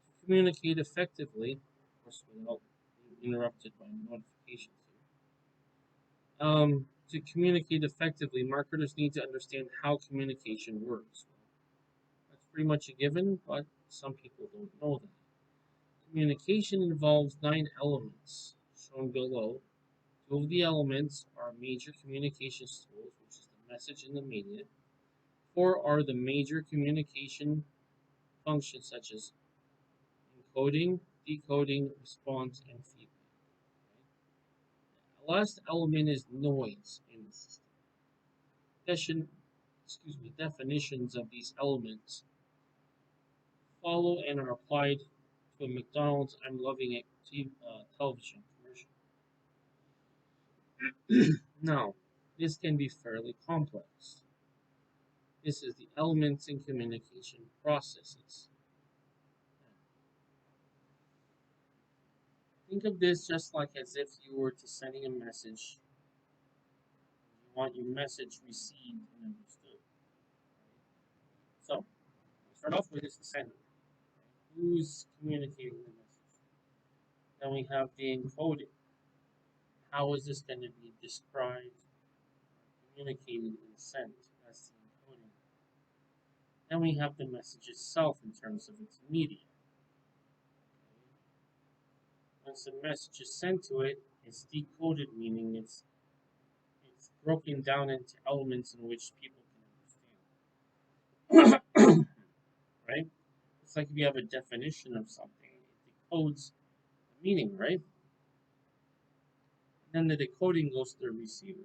to communicate effectively, of course, without being interrupted by notifications here. To communicate effectively, marketers need to understand how communication works. That's pretty much a given, but some people don't know that. Communication involves 9 elements, shown below. Two of the elements are major communication tools, which is the message and the media. Four are the major communication functions, such as encoding, decoding, response, and feedback. The last element is noise in the system. Definitions of these elements follow and are applied to a McDonald's I'm loving it television commercial. Now, this can be fairly complex. This is the elements in communication processes. Think of this just like as if you were to sending a message. You want your message received and understood. So, start off with is the sender. Who's communicating the message? Then we have the encoding. How is this going to be described, communicated and sent. That's the encoding. Then we have the message itself in terms of its media. Once the message is sent to it, it's decoded, meaning it's broken down into elements in which people can understand. Right? It's like if you have a definition of something, it decodes the meaning, right? And then the decoding goes to the receiver.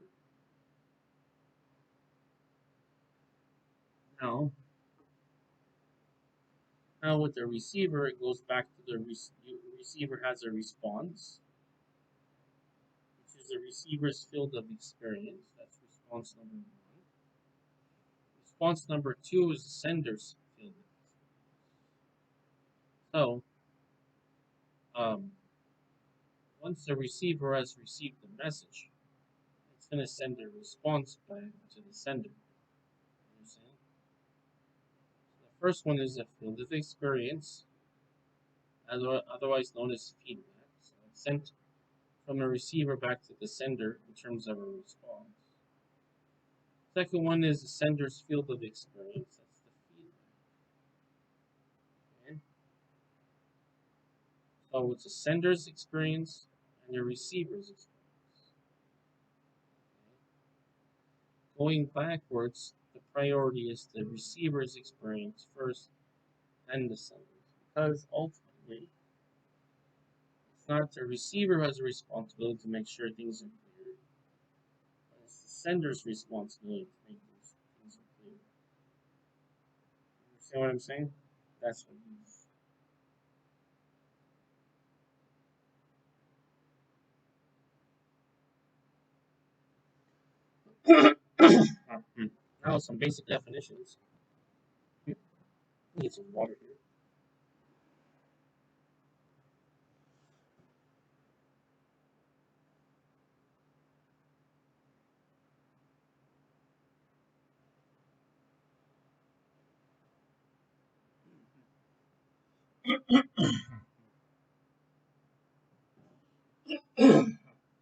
Now, now with the receiver, it goes back to the receiver has a response, which is the receiver's field of experience. That's response number one. Response number two is the sender's field of experience. So, um, once the receiver has received the message, it's going to send a response back to the sender. Understand? So the first one is the field of experience, otherwise known as feedback. So it's sent from the receiver back to the sender in terms of a response. Second one is the sender's field of experience. That's the feedback. Okay? So it's the sender's experience and the receiver's experience. Okay? Going backwards, the priority is the receiver's experience first and the sender's. Because ultimately, it's not the receiver who has a responsibility to make sure things are clear. It's the sender's responsibility to make things are clear. You understand what I'm saying? That's what now some basic definitions. Need some water here.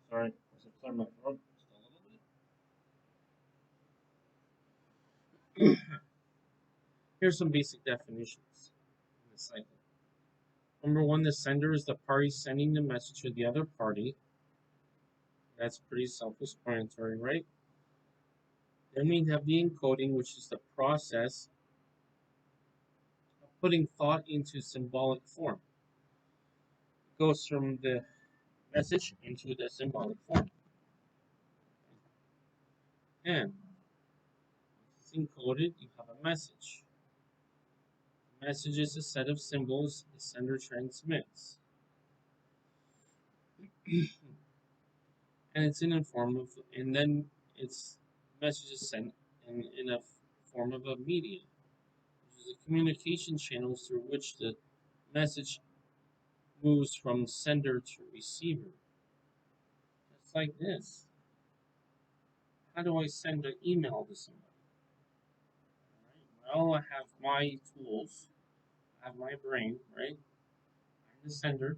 Sorry, was it clear my throat just a little bit? Here's some basic definitions in the cycle. Number one, the sender is the party sending the message to the other party. That's pretty self-explanatory, right? Then we have the encoding, which is the process of putting thought into symbolic form. It goes from the message into the symbolic form. And it's encoded, you have a message. The message is a set of symbols the sender transmits. And it's in a form of, and then its message is sent in a form of a medium, which is a communication channel through which the message moves from sender to receiver. Just like this. How do I send an email to somebody? Right? Well, I have my tools, I have my brain, right? I'm the sender.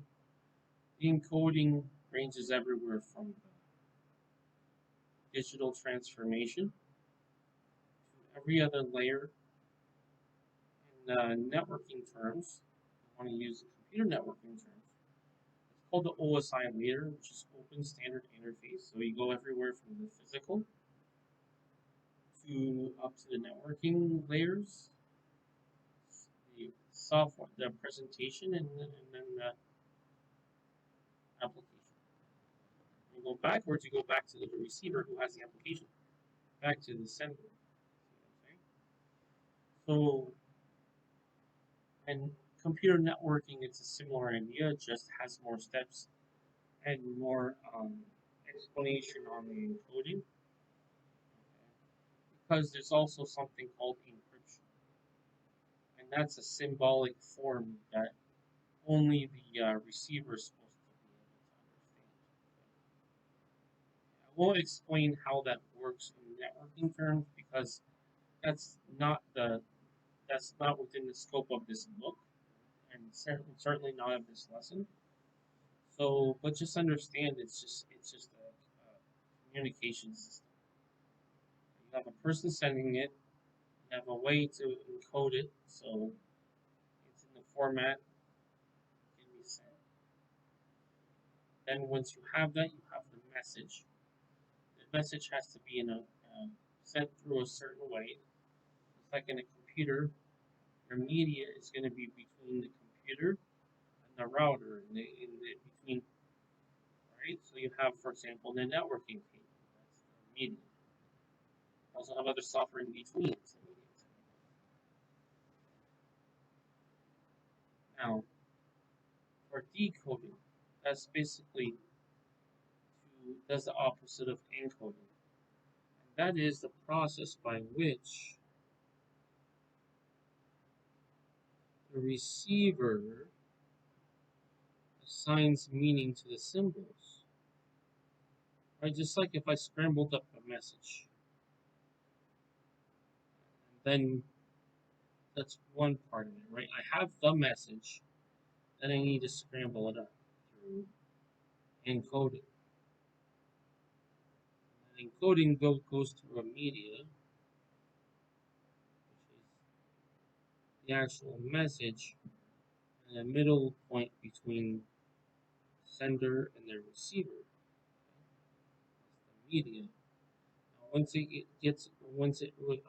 The encoding ranges everywhere from digital transformation to every other layer. In networking terms, I want to use computer networking terms. It's called the OSI layer, which is Open Standard Interface. So you go everywhere from the physical to up to the networking layers, the software, the presentation, and then the application. You go backwards, you go back to the receiver who has the application, back to the sender. So, and computer networking, it's a similar idea, it just has more steps and more explanation on the encoding. Because there's also something called encryption, and that's a symbolic form that only the receiver is supposed to be able to understand. I won't explain how that works in networking terms because that's not the that's not within the scope of this book, and certainly not of this lesson. So, but just understand it's just a communication system. You have a person sending it. You have a way to encode it, so it's in the format it can be sent. Then once you have that, you have the message. The message has to be sent through a certain way. It's like in a computer, your media is going to be between the computer and the router, in the between, right? So you have, for example, the networking cable. That's the media. You also have other software in between. Now, for decoding, that's basically does the opposite of encoding. And that is the process by which the receiver assigns meaning to the symbols. Right? Just like if I scrambled up a message, then that's one part of it, right? I have the message, then I need to scramble it up through encoding. And encoding goes through a media, which is the actual message, and a middle point between sender and the receiver. That's the media.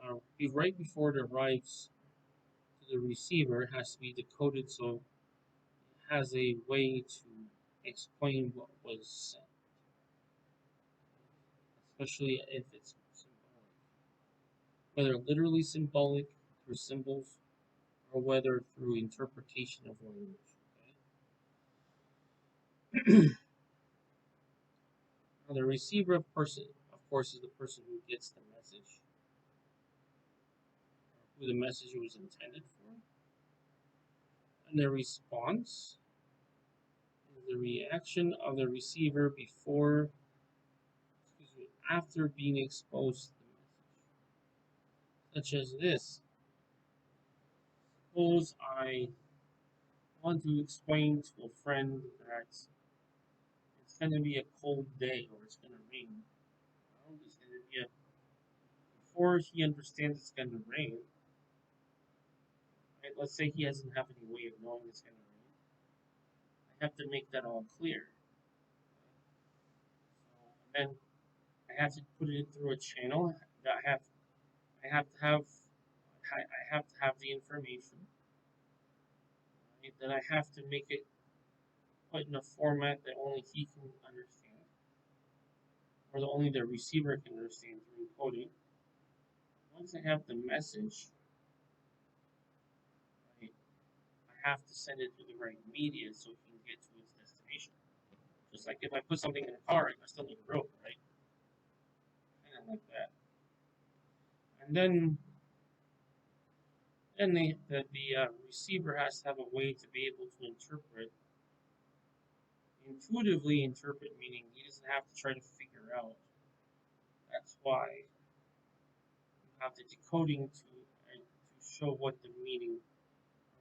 Now, right before it arrives to the receiver, it has to be decoded so it has a way to explain what was sent, especially if it's symbolic, whether literally symbolic through symbols or whether through interpretation of language. Okay? Now, the receiver, of course, is the person who gets the message, who the message was intended for, and the response is the reaction of the receiver after being exposed to the message, such as this. Suppose I want to explain to a friend that it's going to be a cold day or it's going to rain. Well, it's going to be before he understands it's going to rain. Right? Let's say he doesn't have any way of knowing it's going to rain. I have to make that all clear. So, and then I have to put it through a channel that I have to have I have to have the information. Right? Then I have to make it put in a format that only he can understand, or that only the receiver can understand through encoding. Once I have the message, right, I have to send it to the right media so it can get to its destination. Just like if I put something in a car, I still need a rope, right? Kind of like that. And then the receiver has to have a way to be able to intuitively interpret, meaning he doesn't have to try to figure out. That's why you have the decoding to show what the meaning,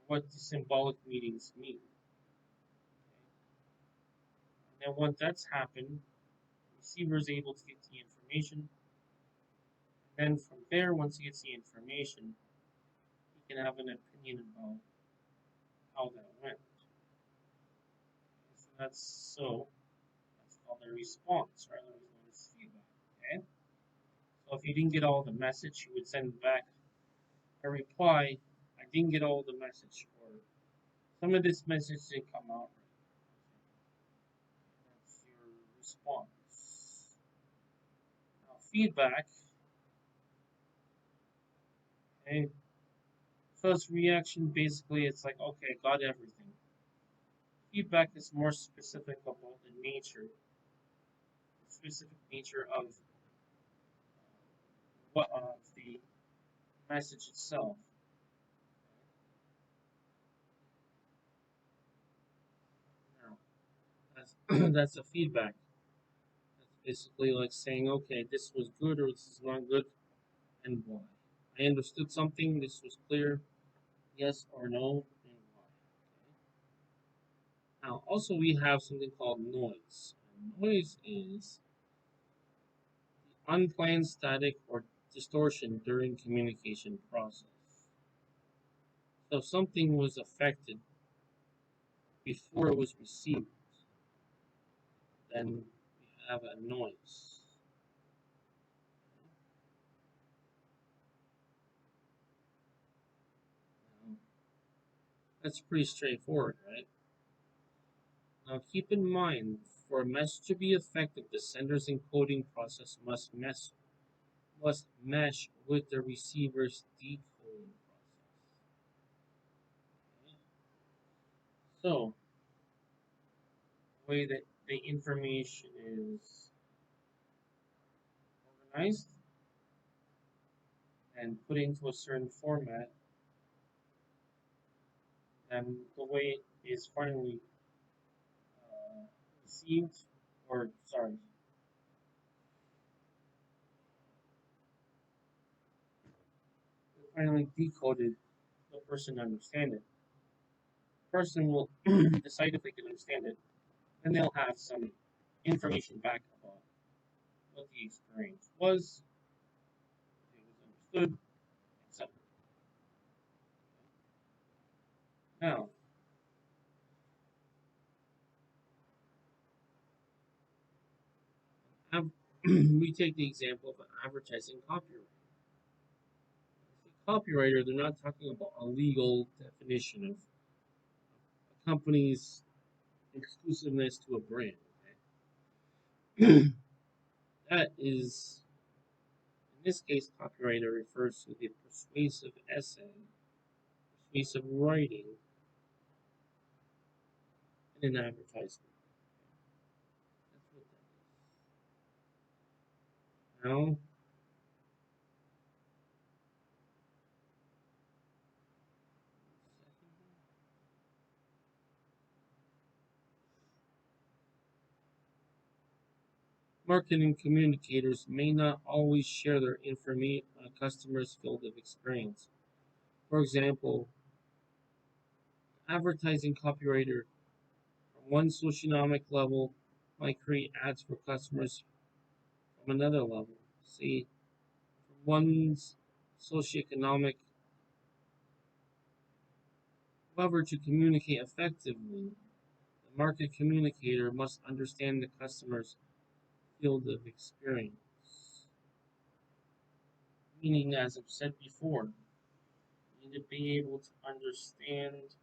what the symbolic meanings mean. And then once that's happened, the receiver is able to get the information. And then from there, once he gets the information, he can have an opinion about how that went. That's called a response, rather than feedback. Okay. So if you didn't get all the message, you would send back a reply. I didn't get all the message, or some of this message didn't come out right. That's your response. Now feedback. Okay. First reaction, basically, it's like, okay, got everything. Feedback is more specific about the specific nature of what of the message itself. Now, that's a feedback. That's basically like saying, okay, this was good or this is not good, and why. I understood something. This was clear. Yes or no, and why. Okay. Now, also we have something called noise. And noise is unplanned, static, or distortion during communication process. So something was affected before it was received, then we have a noise. Now, that's pretty straightforward, right? Now keep in mind, for a message to be effective, the sender's encoding process must mesh with the receiver's decoding process. Okay? So, the way that the information is organized and put into a certain format, and the way it is finally received, or sorry, finally decoded, the person understand it. The person will decide if they can understand it, and they'll have some information back about what the experience was, if it was understood, etc. Now, we take the example of an advertising copywriter. The copywriter, they're not talking about a legal definition of a company's exclusiveness to a brand. Okay? That is, in this case, copywriter refers to the persuasive essay, persuasive writing in an advertisement. That's what that is. Now, marketing communicators may not always share their customers' field of experience. For example, advertising copywriter from one socioeconomic level might create ads for customers from another level. See, from one's socioeconomic. However, to communicate effectively, the market communicator must understand the customer's field of experience. Meaning, as I've said before, you need to be able to understand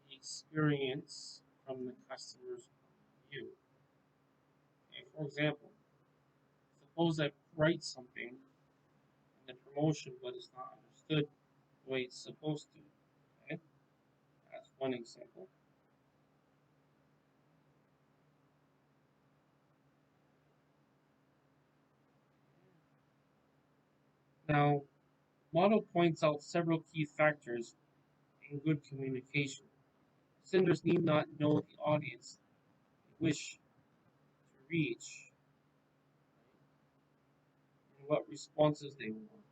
the experience from the customer's view. Okay, for example, suppose I write something in the promotion but it's not understood the way it's supposed to. Okay? That's one example. Now, model points out several key factors in good communication. Senders need not know the audience they wish to reach and what responses they want.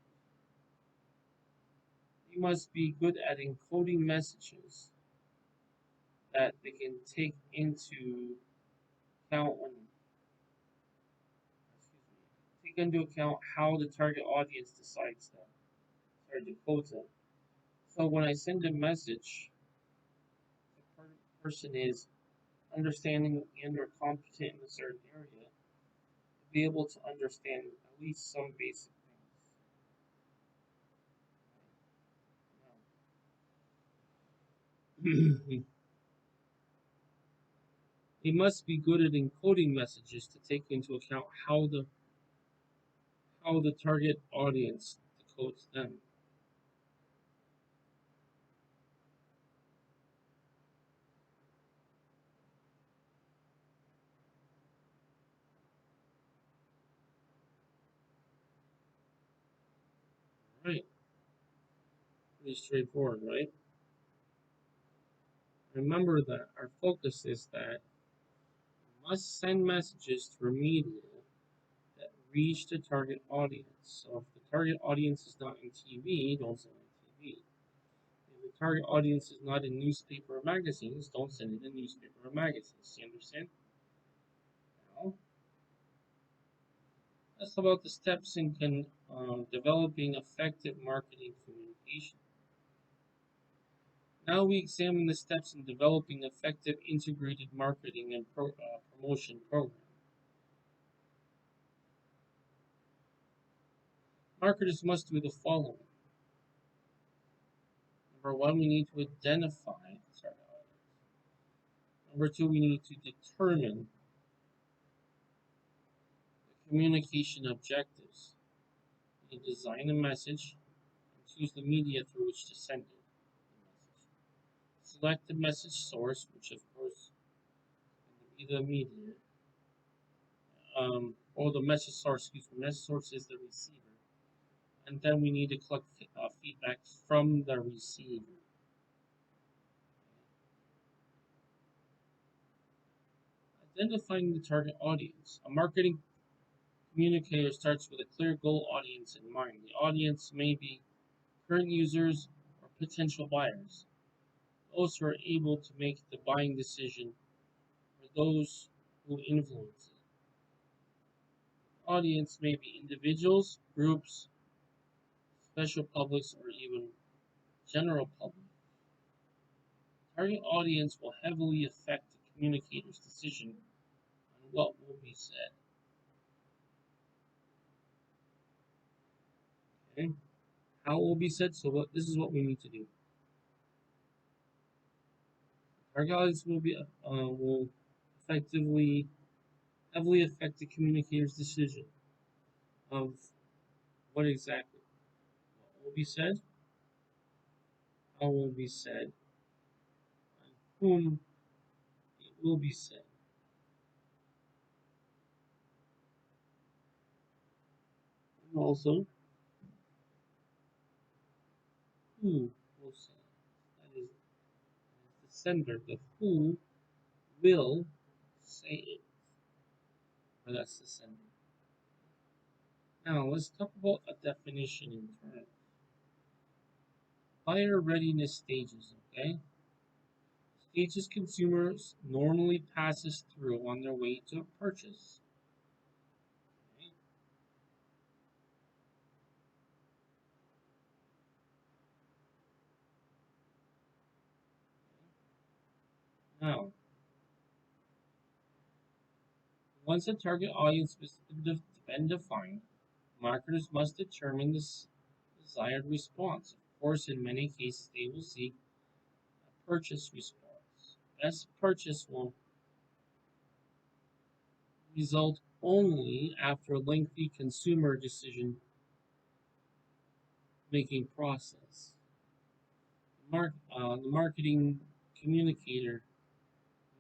They must be good at encoding messages that they can account when take into account how the target audience decides them or decodes them. So when I send a message, the person is understanding and or competent in a certain area to be able to understand at least some basic things. They must be good at encoding messages to take into account how the target audience decodes them. Right? Pretty straightforward, right? Remember that our focus is that we must send messages through media that reach the target audience. So if the target audience is not in TV, don't send it on TV. If the target audience is not in newspaper or magazines, don't send it in newspaper or magazines. You understand? Now, that's about the steps in developing effective marketing communication. Now we examine the steps in developing effective integrated marketing and promotion program. Marketers must do the following. Number one, we need to identify the target audience. Number two, we need to determine the communication objectives. We design a message and choose the media through which to send it. Select the message source, which of course can be the media, or the message source, excuse me, message source is the receiver. And then we need to collect feedback from the receiver. Identifying the target audience. A marketing communicator starts with a clear goal audience in mind. The audience may be current users or potential buyers, those who are able to make the buying decision, or those who influence it. Audience may be individuals, groups, special publics, or even general public. Target audience will heavily affect the communicator's decision on what will be said. Okay? How it will be said. So this is what we need to do. Target audience will effectively heavily affect the communicator's decision of what exactly what will be said, how will be said, and whom it will be said. And also who will say. That is the sender, the who will say it. Or that's the sender. Now let's talk about a definition in terms. Buyer readiness stages, okay? Stages consumers normally passes through on their way to a purchase. Okay? Now, once a target audience has been defined, marketers must determine the desired response. Of course, in many cases, they will seek a purchase response. Best purchase will result only after a lengthy consumer decision making process. The marketing communicator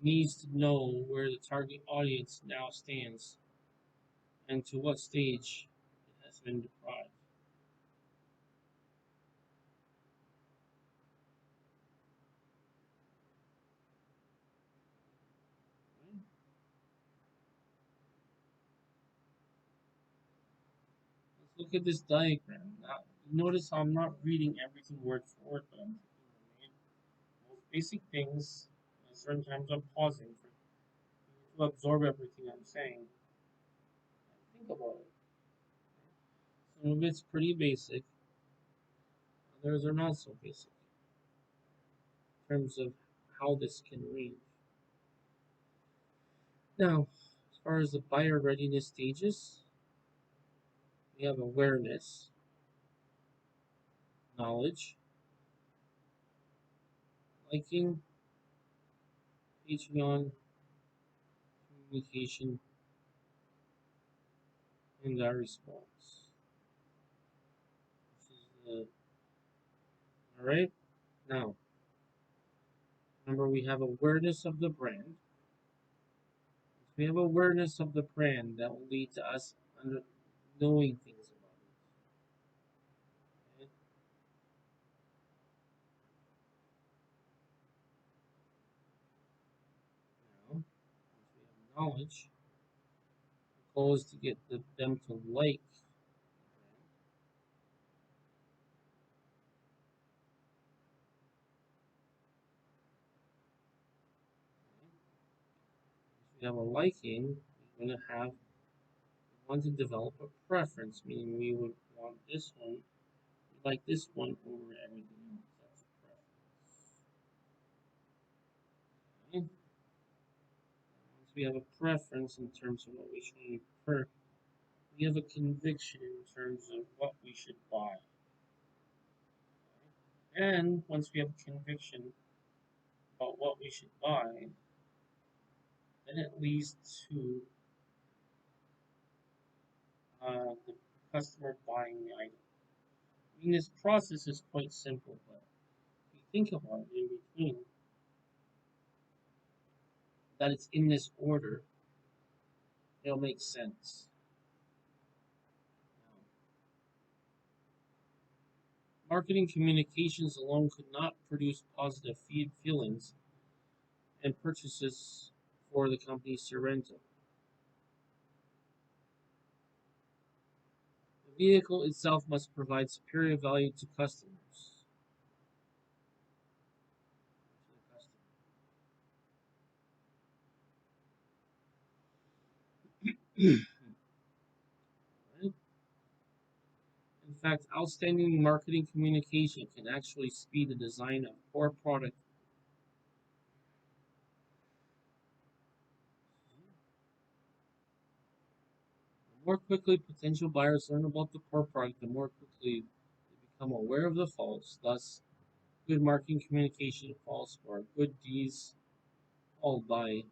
needs to know where the target audience now stands and to what stage it has been deprived. Right? Let's look at this diagram. Now, notice I'm not reading everything word for word, but I'm taking the most basic things. And certain times I'm pausing to absorb everything I'm saying and think about it. Some of it's pretty basic, others are not so basic in terms of how this can read. Now, as far as the buyer readiness stages, we have awareness, knowledge, liking, Patreon, communication, and our response. This is the, all right. Now, remember we have awareness of the brand. We have awareness of the brand that will lead to us knowing things about it. Okay? Now, once we have knowledge, the goal is to get them to like the brand. Okay? Once we have a liking, we're going to have we want to develop a preference, meaning we would want this one. We like this one over everything else. That's a preference. Okay? Once we have a preference in terms of what we should prefer, we have a conviction in terms of what we should buy. And once we have a conviction about what we should buy, then it leads to the customer buying the item. I mean, this process is quite simple, but if you think about it in between, that it's in this order, it'll make sense. Marketing communications alone could not produce positive feelings and purchases for the company Sorrento. The vehicle itself must provide superior value to customers. Right? In fact, outstanding marketing communication can actually speed the design of poor product. The more quickly potential buyers learn about the poor product, the more quickly they become aware of the faults. Thus, good marketing communication falls for good deeds followed by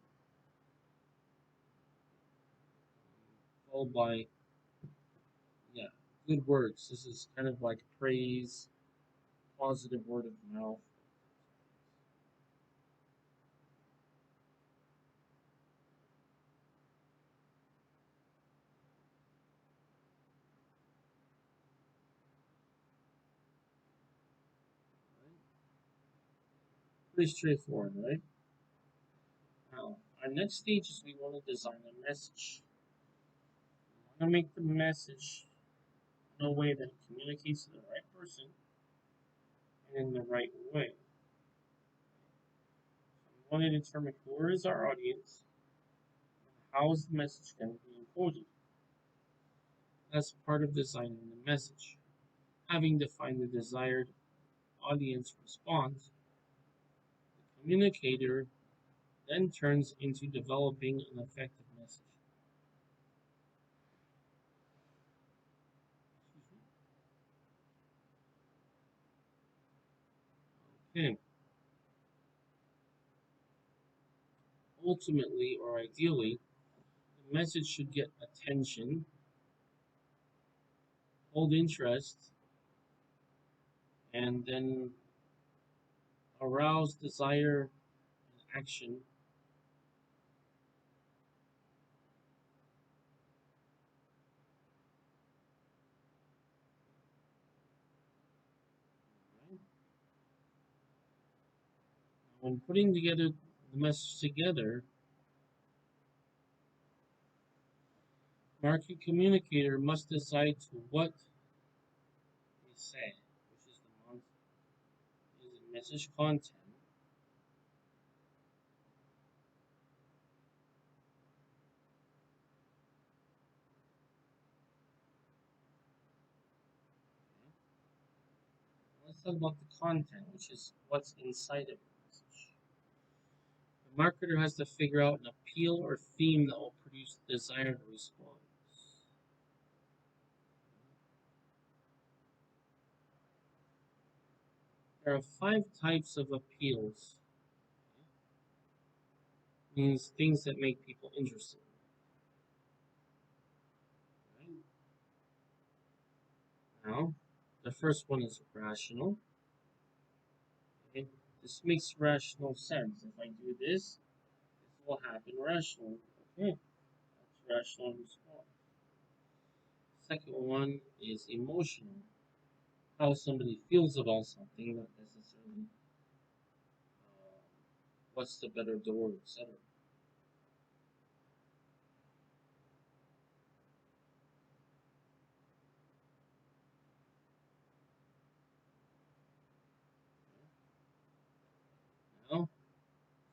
followed by yeah, good words. This is kind of like praise, positive word of mouth. Right? Pretty straightforward, right? Now, our next stage is we want to design a message. We want to make the message in a way that communicates to the right person and in the right way. We want to determine who is our audience and how is the message going to be encoded. That's part of designing the message. Having defined the desired audience response, the communicator then turns into developing an effective message. Okay. Ultimately, or ideally, the message should get attention, hold interest, and then arouse desire and action. Right? When putting together the message together, market communicator must decide to what they say, which is the message content, let's talk about the content, which is what's inside of the message. The marketer has to figure out an appeal or theme that will produce the desired response. There are 5 types of appeals. Means things that make people interested. Right? Now, the first one is rational. Okay? This makes rational sense. If I do this will happen rationally. Okay, that's rational response. Second one is emotional. How somebody feels about something, not necessarily uh, what's the better door, etc. Now,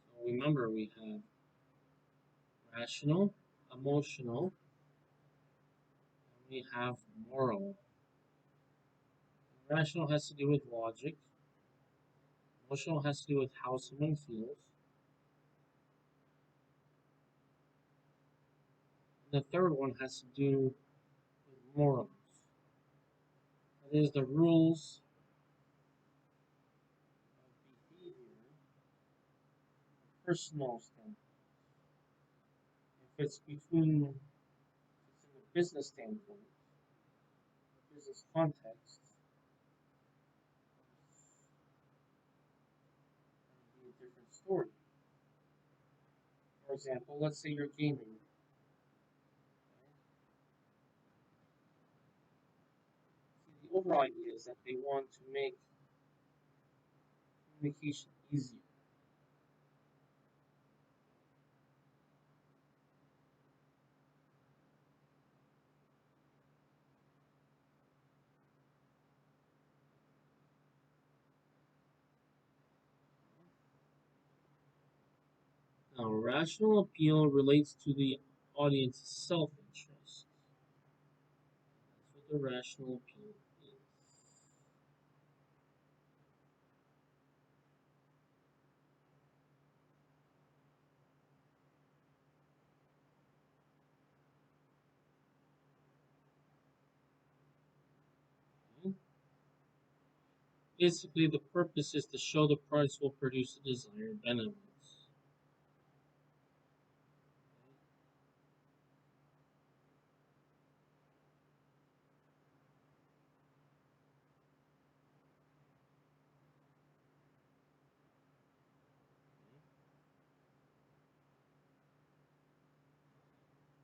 so remember we have rational, emotional, and we have moral. Rational has to do with logic. Emotional has to do with how someone feels. And the third one has to do with morals. That is the rules of behavior, personal standpoint. If it's between, it's in a business standpoint, business context, that would be a different story. For example, let's say you're gaming. See, the overall idea is that they want to make communication easier. Now, rational appeal relates to the audience's self-interest. That's what the rational appeal is. Okay? Basically, the purpose is to show the price will produce the desired benefits.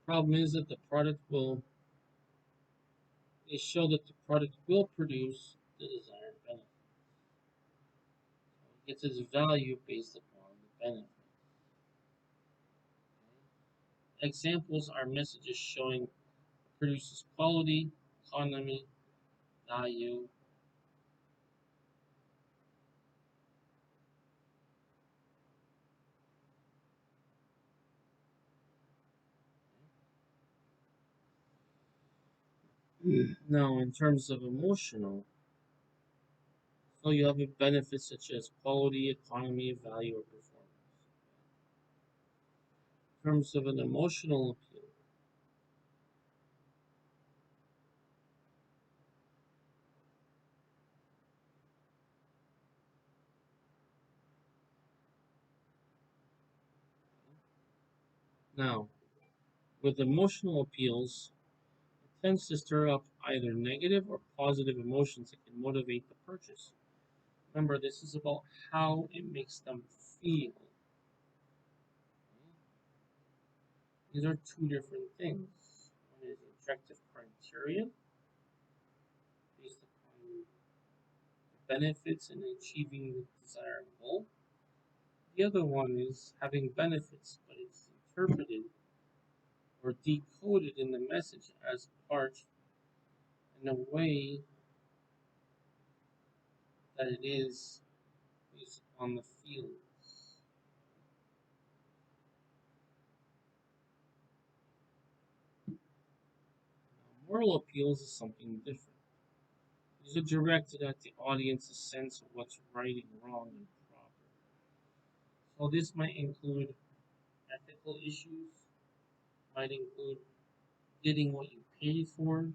Problem is that the product will, they show that the product will produce the desired benefit. It gets its value based upon the benefit. Examples are messages showing produces quality, economy, value. Now, in terms of emotional, so you have a benefits such as quality, economy, value, or performance. In terms of an emotional appeal, now with emotional appeals, it tends to stir up either negative or positive emotions that can motivate the purchase. Remember, this is about how it makes them feel. These are two different things. One is objective criteria based upon the benefits in achieving the desired goal. The other one is having benefits, but it's interpreted or decoded in the message as part in a way that it is based on the feelings. Now, moral appeals is something different. These are directed at the audience's sense of what's right and wrong and proper. So this might include ethical issues, might include getting what you pay for,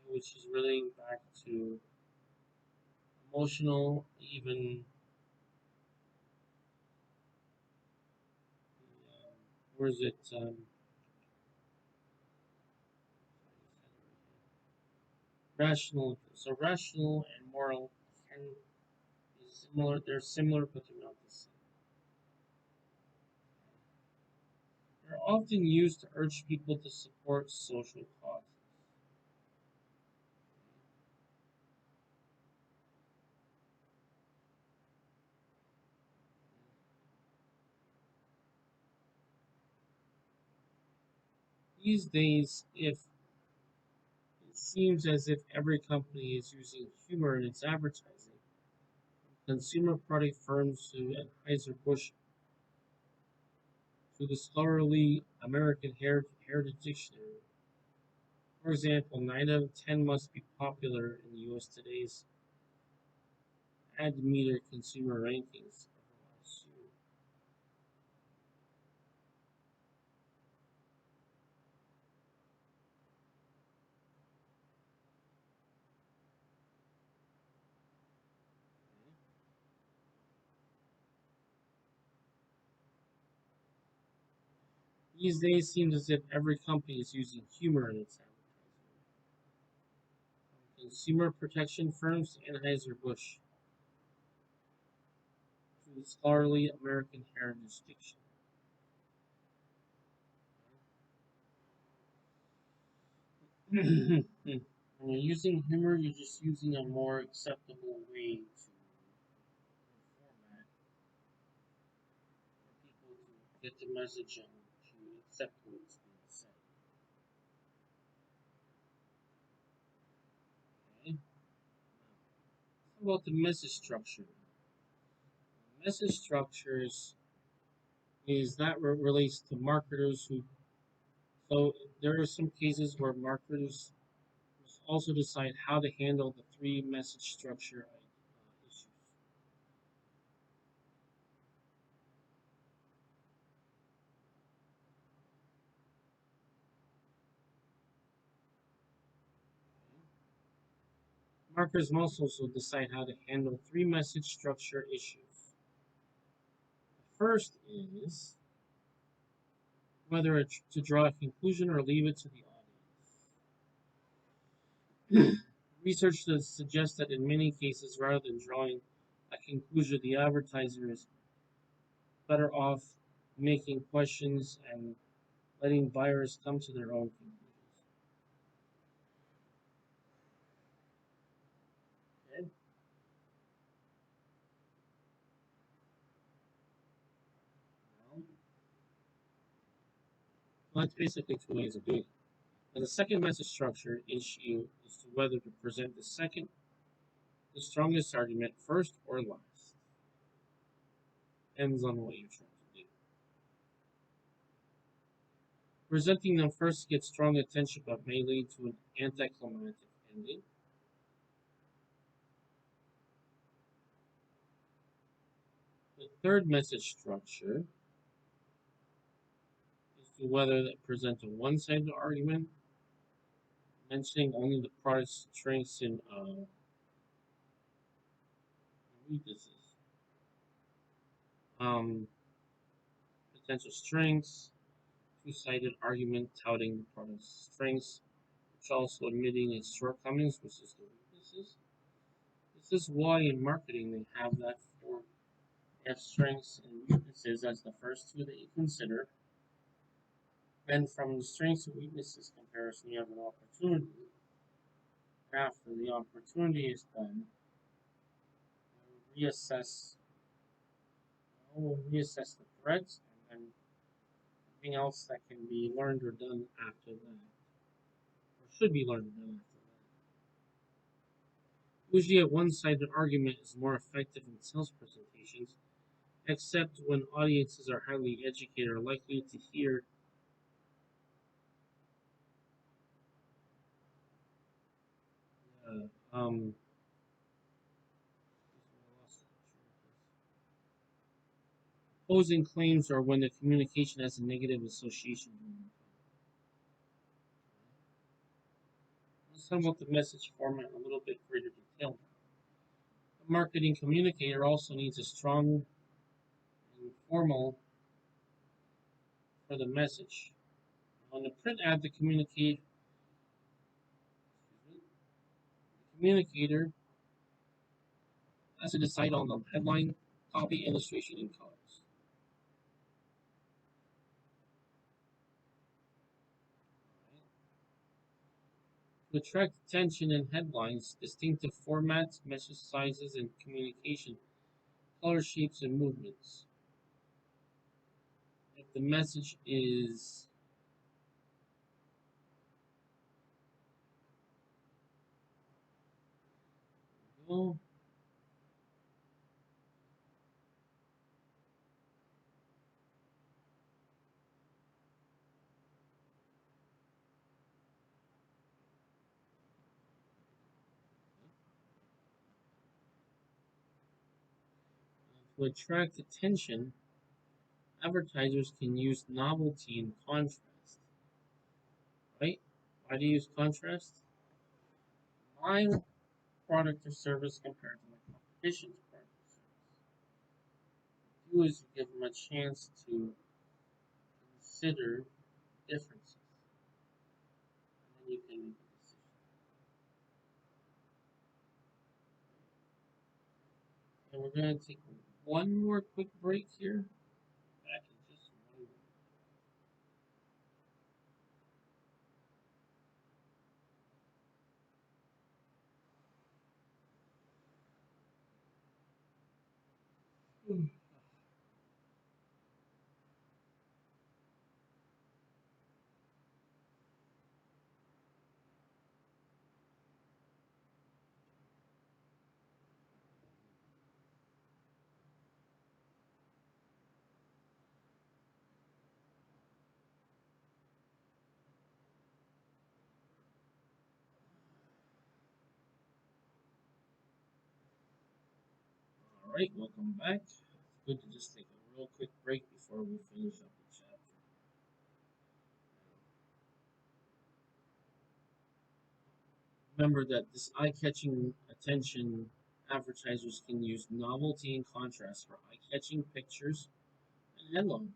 which is relating back to emotional, even where is it? Rational. So rational and moral can be similar. They're similar, but they're not the same. They're often used to urge people to support social causes. These days, if it seems as if every company is using humor in its advertising, consumer product firms to Anheuser-Busch to the scholarly American Heritage Dictionary, For example, 9 out of 10 must be popular in the US today's ad meter consumer rankings of the last year. These days, it seems as if every company is using humor in its advertising. Consumer protection firms Anheuser-Busch to the scholarly American Heritage Dictionary. When you're using humor, you're just using a more acceptable way to format for people to get the message and to accept what's being said. Okay? How about the message structure? Message structures is that relates to marketers who. So there are some cases where marketers also decide how to handle the three message structure issues. Marketers must also decide how to handle three message structure issues. The first is whether to draw a conclusion or leave it to the audience. Research suggests that in many cases, rather than drawing a conclusion, the advertiser is better off making questions and letting buyers come to their own conclusions. Okay? Well, that's basically two ways of doing it. And the second message structure issue is to whether to present the strongest argument first or last. Depends on what you're trying to do. Presenting them first gets strong attention but may lead to an anticlimactic ending. The third message structure is to whether to present a one-sided argument, mentioning only the product's strengths and weaknesses. Um, Potential strengths, two-sided argument touting the product's strengths, which also admitting its shortcomings, which is the weaknesses. This is why in marketing they have that for they have strengths and weaknesses as the first two that you consider. Then from the strengths and weaknesses comparison, you have an opportunity. After the opportunity is done, reassess reassess the threats and then anything else that can be learned or done after that, or should be learned or done after that. Usually, a one-sided argument is more effective in sales presentations, except when audiences are highly educated or likely to hear uh, um, opposing claims or when the communication has a negative association. Let's talk about the message format in a little bit greater detail. A marketing communicator also needs a strong and formal for the message. On the print ad, the communicator has to decide on the headline, copy, illustration, and colors. To attract attention in headlines, distinctive formats, message sizes, and communication, color shapes, and movements. If the message is well, To attract attention, advertisers can use novelty and contrast, right? Why do you use contrast? My product or service compared to my competition's product or service. Do is give them a chance to consider differences, and then you can make a decision. And we're going to take one more quick break here. Back in just one minute. All right, welcome back. It's good to just take a real quick break before we finish up the chapter. Remember that this eye-catching attention advertisers can use novelty and contrast for eye-catching pictures and headlines.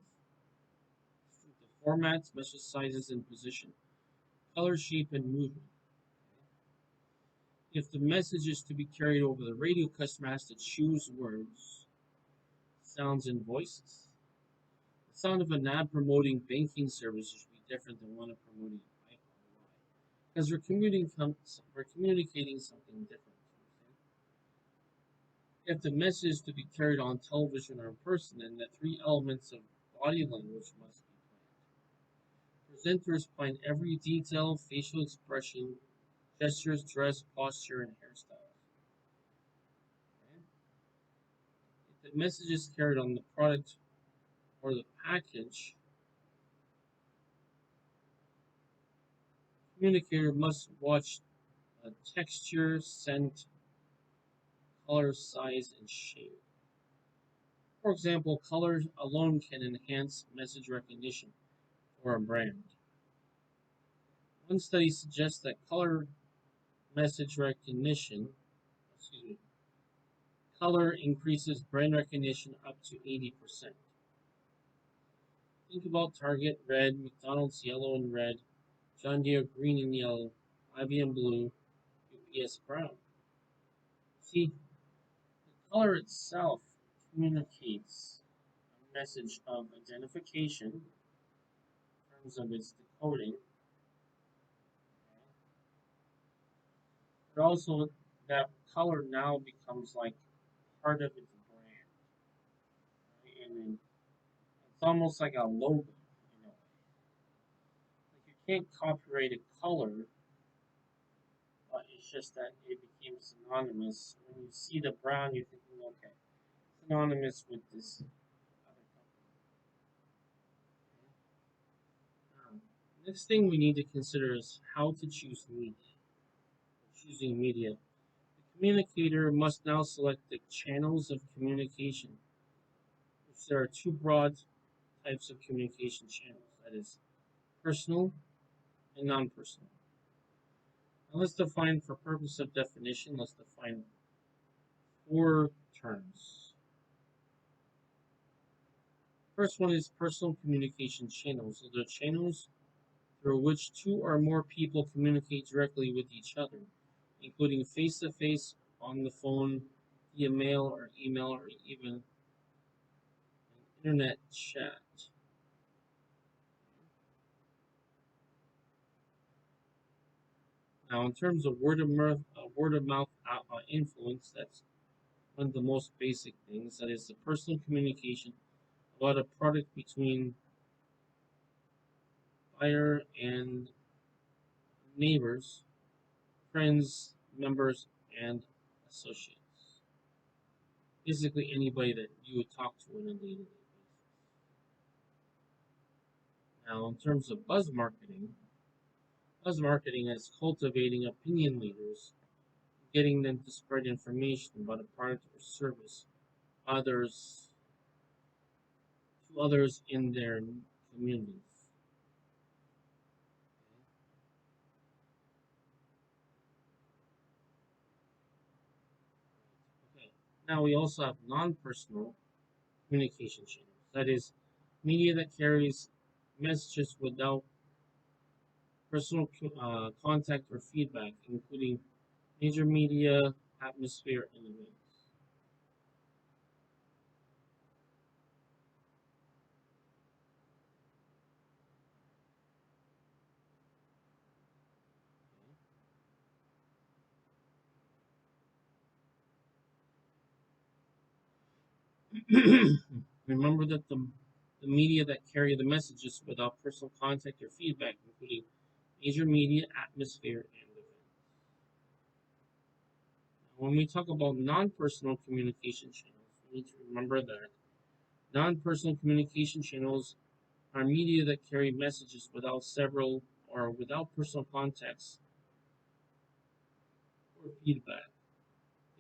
The formats, message sizes, and position, color, shape, and movement. If the message is to be carried over the radio, customer has to choose words, sounds, and voices. The sound of an ad promoting banking services should be different than one of promoting ROI because we're communicating something different. If the message is to be carried on television or in person, then the three elements of body language must be planned. Presenters plan every detail, facial expression, gestures, dress, posture, and hairstyle. Okay? If the message is carried on the product or the package, communicator must watch texture, scent, color, size, and shape. For example, color alone can enhance message recognition for a brand. One study suggests that message recognition, excuse me, color increases brand recognition up to 80%. Think about Target red, McDonald's yellow and red, John Deere green and yellow, IBM blue, UPS brown. See, the color itself communicates a message of identification in terms of its decoding, but also that color now becomes like part of its brand, right? And then it's almost like a logo, you know. Like you can't copyright a color, but it's just that it became synonymous. When you see the brown, you're thinking, okay, synonymous with this other company. Next thing we need to consider is how to choose media. Choosing media. The communicator must now select the channels of communication, which there are two broad types of communication channels, that is, personal and non-personal. Now let's define, for purpose of definition, let's define four terms. First one is personal communication channels. So they're channels through which two or more people communicate directly with each other, including face-to-face, on the phone, via mail or email, or even an internet chat. Now, in terms of word of mouth influence, that's one of the most basic things. That is the personal communication about a product between buyer and neighbors, friends, members, and associates. Basically, anybody that you would talk to on a daily basis. Now, in terms of buzz marketing is cultivating opinion leaders, getting them to spread information about a product or service others to others in their communities. Okay. Now we also have non-personal communication channels. That is, media that carries messages without personal contact or feedback, including major media, atmosphere, and events. Remember that the media that carry the messages without personal contact or feedback, including major media, atmosphere, and events. When we talk about non-personal communication channels, we need to remember that non-personal communication channels are media that carry messages without several or without personal context or feedback.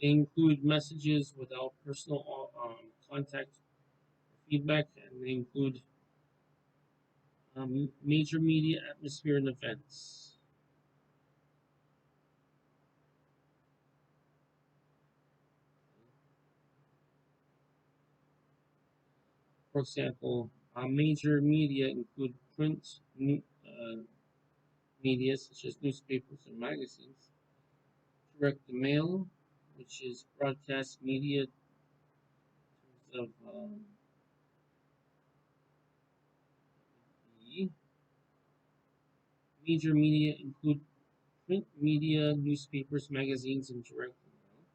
They include messages without personal contact or feedback, and they include major media, atmosphere, and events. For example, major media include print media such as newspapers and magazines, direct mail, which is broadcast media of the major media include print media, newspapers, magazines, and direct mail.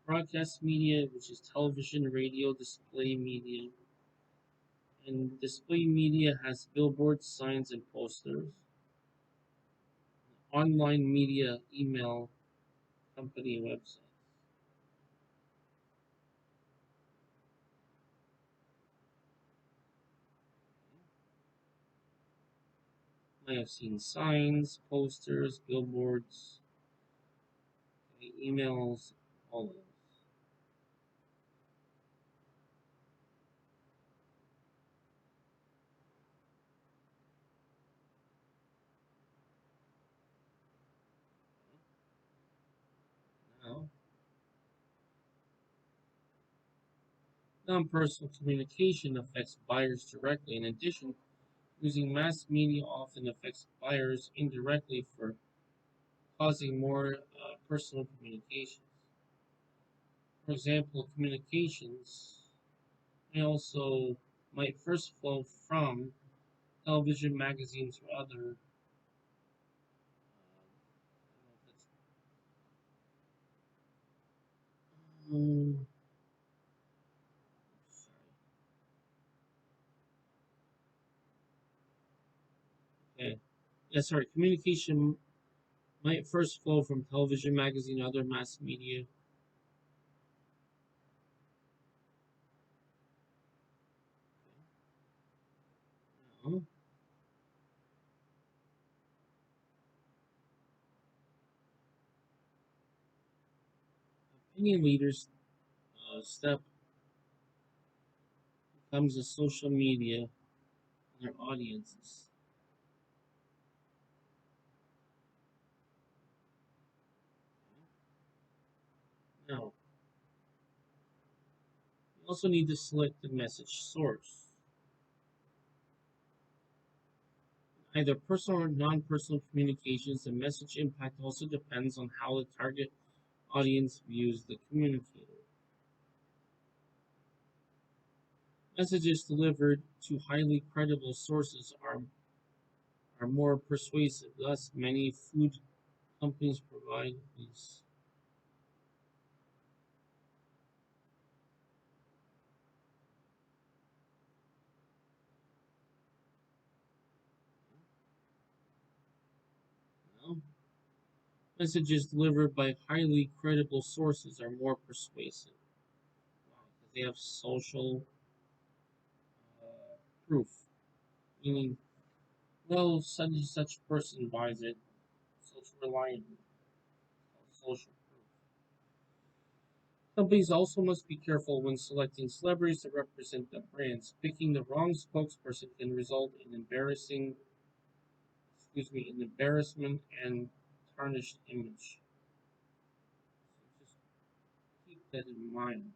Broadcast media, which is television, radio, display media, and display media has billboards, signs, and posters. Online media, email, company websites. I have seen signs, posters, billboards, emails, all of those. Now, non-personal communication affects buyers directly. In addition, using mass media often affects buyers indirectly for causing more personal communications. For example, communications may also might first flow from television, magazines, or other. Um, okay. Yeah, sorry. Communication might first flow from television, magazine, other mass media. Now, opinion leaders step becomes the social media and their audiences. Now, you also need to select the message source. Either personal or non-personal communications, the message impact also depends on how the target audience views the communicator. Messages delivered to highly credible sources are more persuasive. Thus, many food companies provide these. Well, messages delivered by highly credible sources are more persuasive. Why? Because they have social proof, meaning, well, such and such person buys it, so it's reliable. Social proof. Companies also must be careful when selecting celebrities to represent their brands. Picking the wrong spokesperson can result in embarrassment and tarnished image. So just keep that in mind.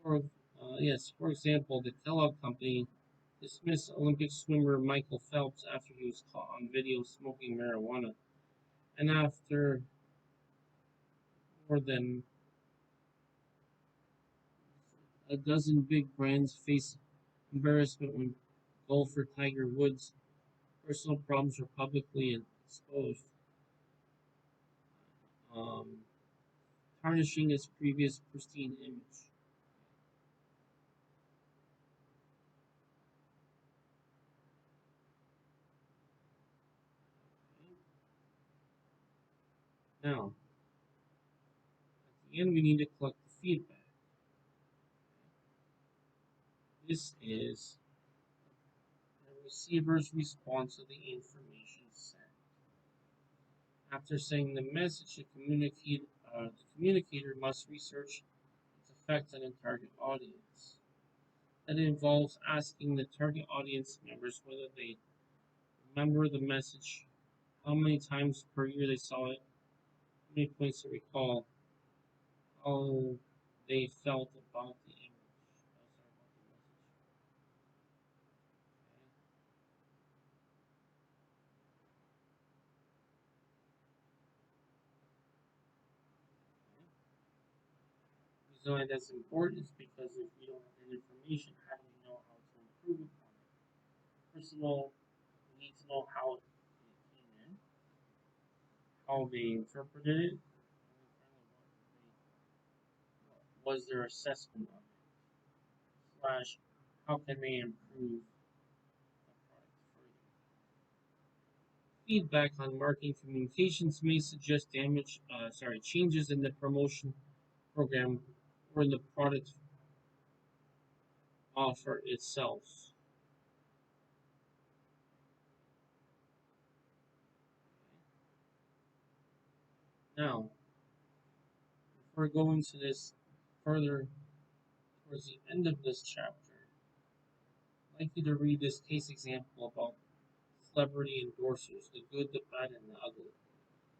For example, the Kellogg Company dismissed Olympic swimmer Michael Phelps after he was caught on video smoking marijuana, and after more than a dozen big brands face embarrassment when golfer Tiger Woods' personal problems were publicly exposed, um, tarnishing his previous pristine image. Now, at the end, we need to collect the feedback. This is the receiver's response to the information sent. After sending the message, the communicator must research its effect on the target audience. That involves asking the target audience members whether they remember the message, how many times per year they saw it, how many points to recall, how they felt about the image. About the message. The reason why that's important is because if you don't have that information, how do you know how to improve upon it? First of all, you need to know how it came in, how they interpreted it, and what was their assessment of it, slash, how can they improve the product further. Feedback on marketing communications may suggest changes in the promotion program or in the product offer itself. Now, before going to this further towards the end of this chapter, I'd like you to read this case example about celebrity endorsers, the good, the bad, and the ugly.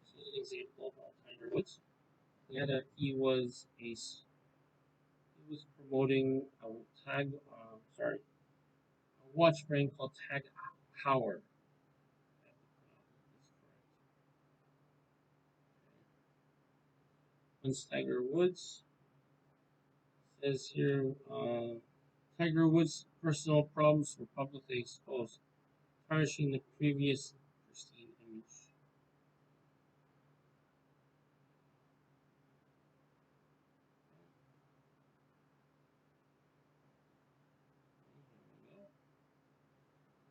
This is an example about Tiger Woods. He was promoting a watch brand called Tag Heuer. Once Tiger Woods says here, Tiger Woods' personal problems were publicly exposed, tarnishing the previous pristine image.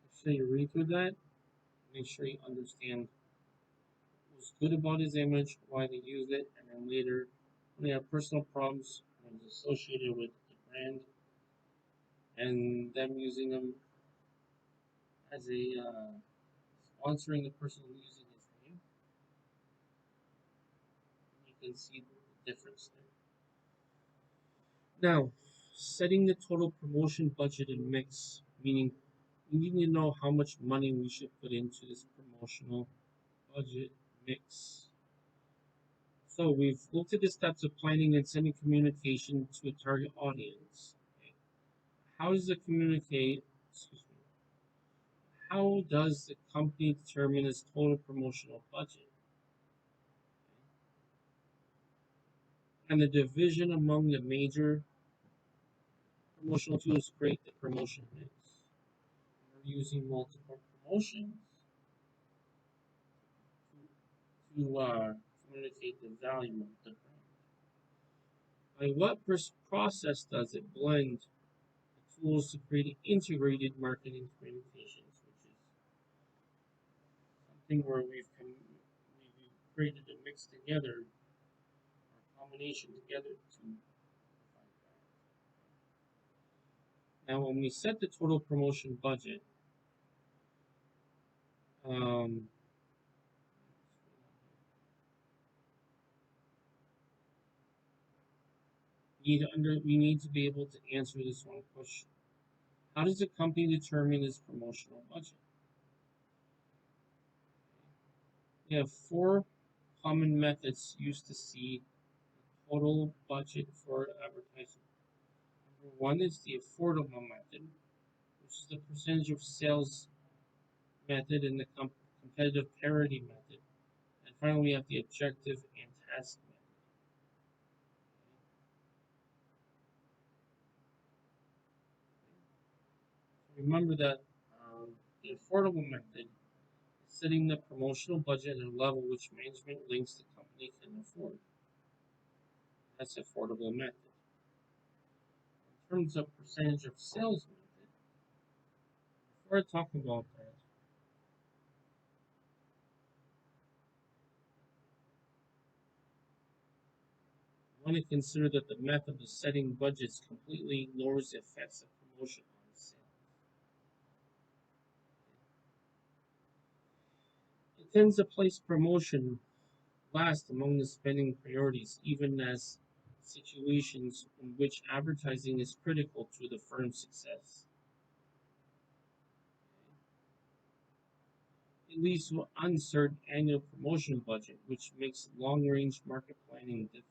Make sure you read through that. Make sure you understand what was good about his image, why they used it, and then later, when they have personal problems, when it's associated with the brand, and them using them as sponsoring the person using his name, you can see the difference there. Now, setting the total promotion budget and mix, meaning we need to know how much money we should put into this promotional budget mix. So we've looked at the steps of planning and sending communication to a target audience. Okay. How does the communicate? Excuse me. How does the company determine its total promotional budget? And the division among the major promotional tools create the promotion mix. We're using multiple promotions to communicate the value of the brand. By what process does it blend the tools to create integrated marketing communications, which is something where we've created a mix together, or combination together to provide that. Now, when we set the total promotion budget, um, We need to be able to answer this one question. How does a company determine its promotional budget? We have four common methods used to see total budget for advertising. Number one is the affordable method, which is the percentage of sales method and the competitive parity method. And finally, we have the objective and task method. Remember that the affordable method is setting the promotional budget at a level which management thinks the company can afford. That's the affordable method. In terms of percentage of sales method, before I talk about that, I want to consider that the method of setting budgets completely lowers the effects of promotion on sales. It tends to place promotion last among the spending priorities, even as situations in which advertising is critical to the firm's success. It leads to an uncertain annual promotion budget, which makes long range market planning difficult.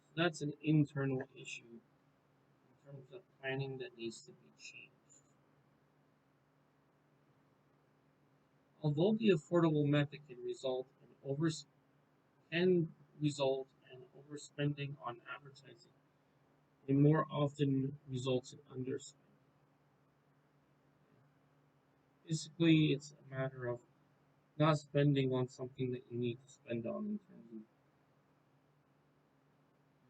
So that's an internal issue in terms of planning that needs to be changed. Although the affordable method can result in overspending on advertising, it more often results in underspending. Basically, it's a matter of not spending on something that you need to spend on in terms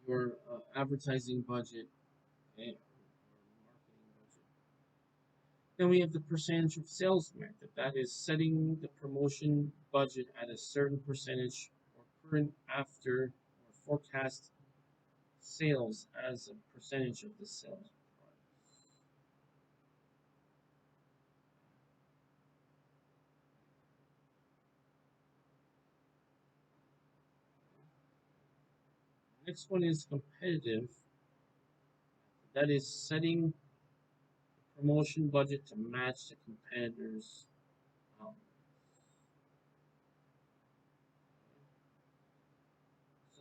of your advertising budget and marketing budget. Then we have the percentage of sales method. That is setting the promotion budget at a certain percentage or current after or forecast sales as a percentage of the sales price. Next one is competitive. That is setting the promotion budget to match the competitors' um,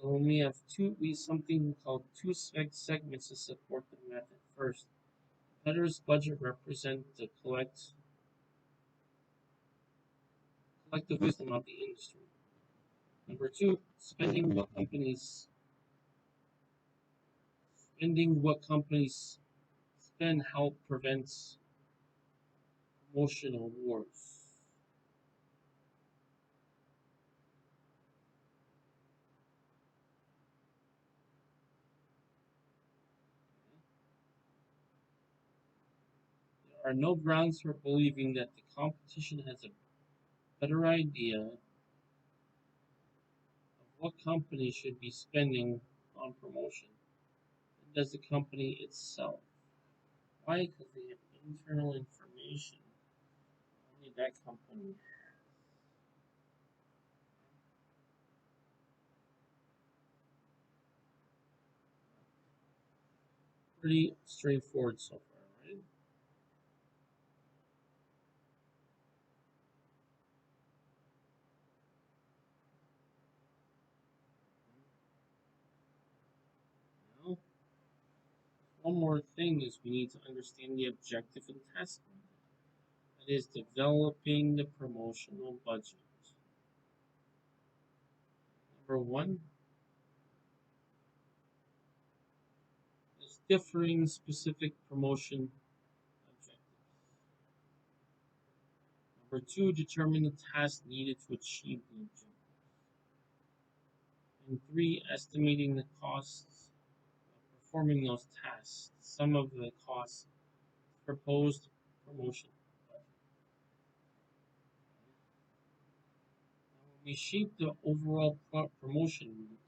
so we have something called two segments to support the method. First, competitors' budget represent the collective wisdom of the industry. Number two, spending what companies spend help prevents promotional wars. There are no grounds for believing that the competition has a better idea of what company should be spending on promotion than does the company itself. Why? Because they have internal information only that company has. Pretty straightforward so far, right? Now, one more thing is we need to understand the objective and task method. That is developing the promotional budget. Number one is differing specific promotion objectives. Number two, determine the task needed to achieve the objective. And three, estimating the costs of performing those tasks. Some of the costs proposed promotion budget. Now, when we shape the overall promotion mix,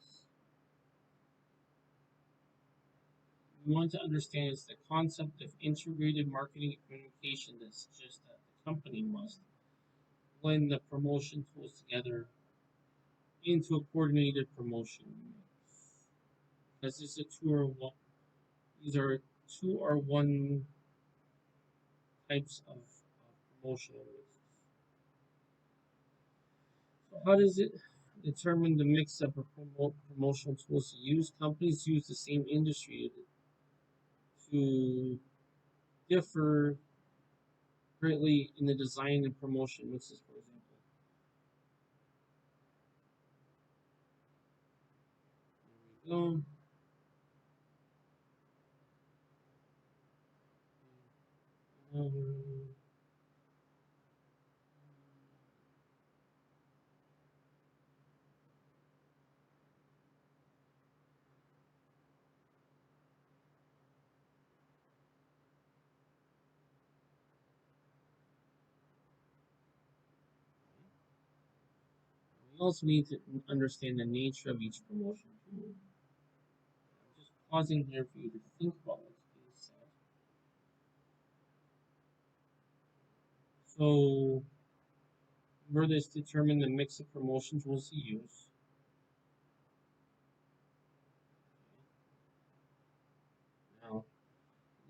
we want to understand is the concept of integrated marketing and communication that suggests that the company must blend the promotion tools together into a coordinated promotion. because it's a two or one. These are two or one types of promotional mixes. So how does it determine the mix of promotional tools to use? Companies use the same industry to differ greatly in the design and promotion mixes, for example. There we go. Um, we also need to understand the nature of each promotion tool. I'm just pausing here for you to think about what's being said. So, where this determine the mix of promotion tools to use. Now,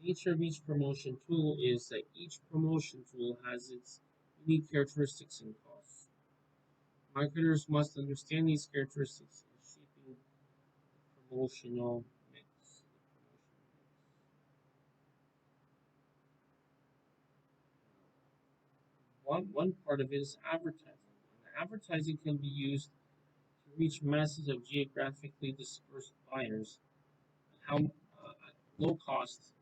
the nature of each promotion tool is that each promotion tool has its unique characteristics and costs. Marketers must understand these characteristics in shaping the promotional mix. One part of it is advertising. And advertising can be used to reach masses of geographically dispersed buyers at at low cost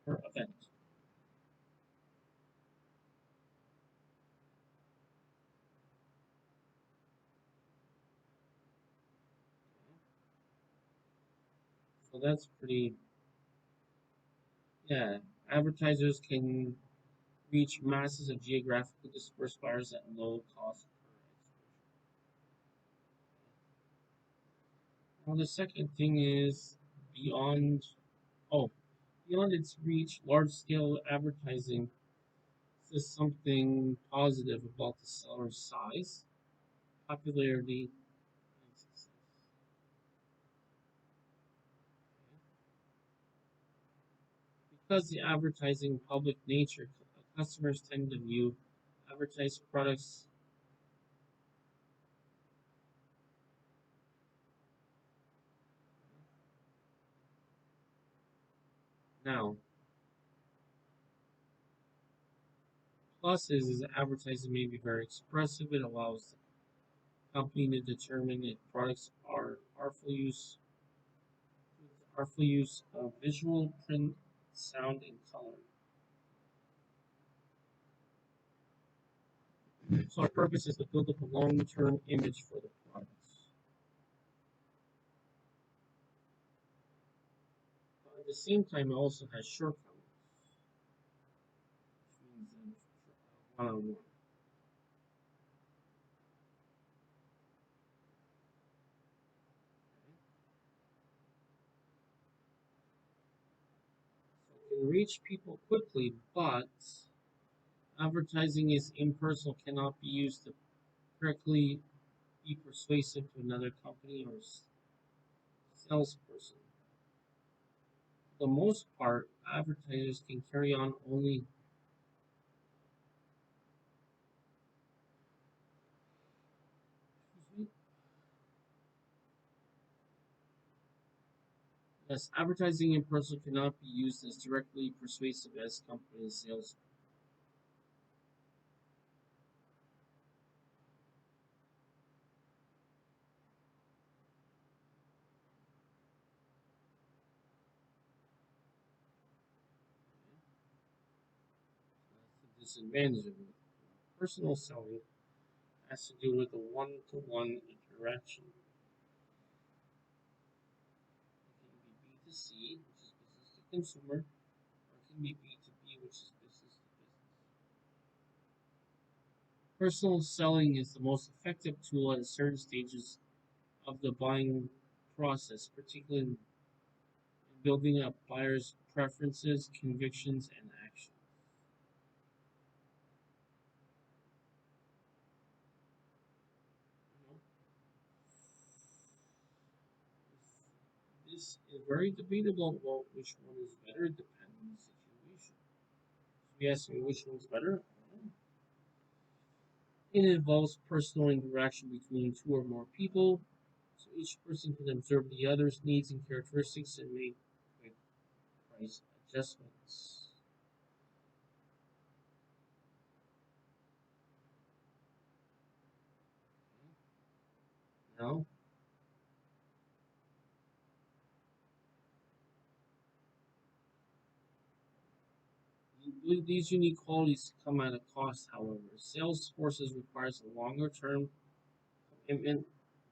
per event. So that's pretty, yeah. Advertisers can reach masses of geographically dispersed buyers at low cost per exposure. Now the second thing is beyond, oh, beyond its reach, large scale advertising says something positive about the seller's size, popularity, and success. Because the advertising public nature, customers tend to view advertised products. Now, plus is advertising may be very expressive. It allows the company to determine if products are artful use of visual, print, sound, and color. So our purpose is to build up a long-term image for the products. At the same time, it also has shortcomings, which means one-on-one. So it can reach people quickly, but advertising is impersonal, cannot be used to correctly be persuasive to another company or salesperson. For the most part, advertisers can carry on only. Yes, advertising in person cannot be used as directly persuasive as company sales. That's the disadvantage of it. Personal selling has to do with a one-to-one interaction. It can be B2C, which is business to consumer, or it can be B2B, which is business to business. Personal selling is the most effective tool at certain stages of the buying process, particularly in building up buyers' preferences, convictions, and actions. This is very debatable about which one is better depending on the situation. If you ask me which one's better, I don't know. It involves personal interaction between two or more people, so each person can observe the other's needs and characteristics and make quick price adjustments. Now, these unique qualities come at a cost, however. Sales forces requires a longer term commitment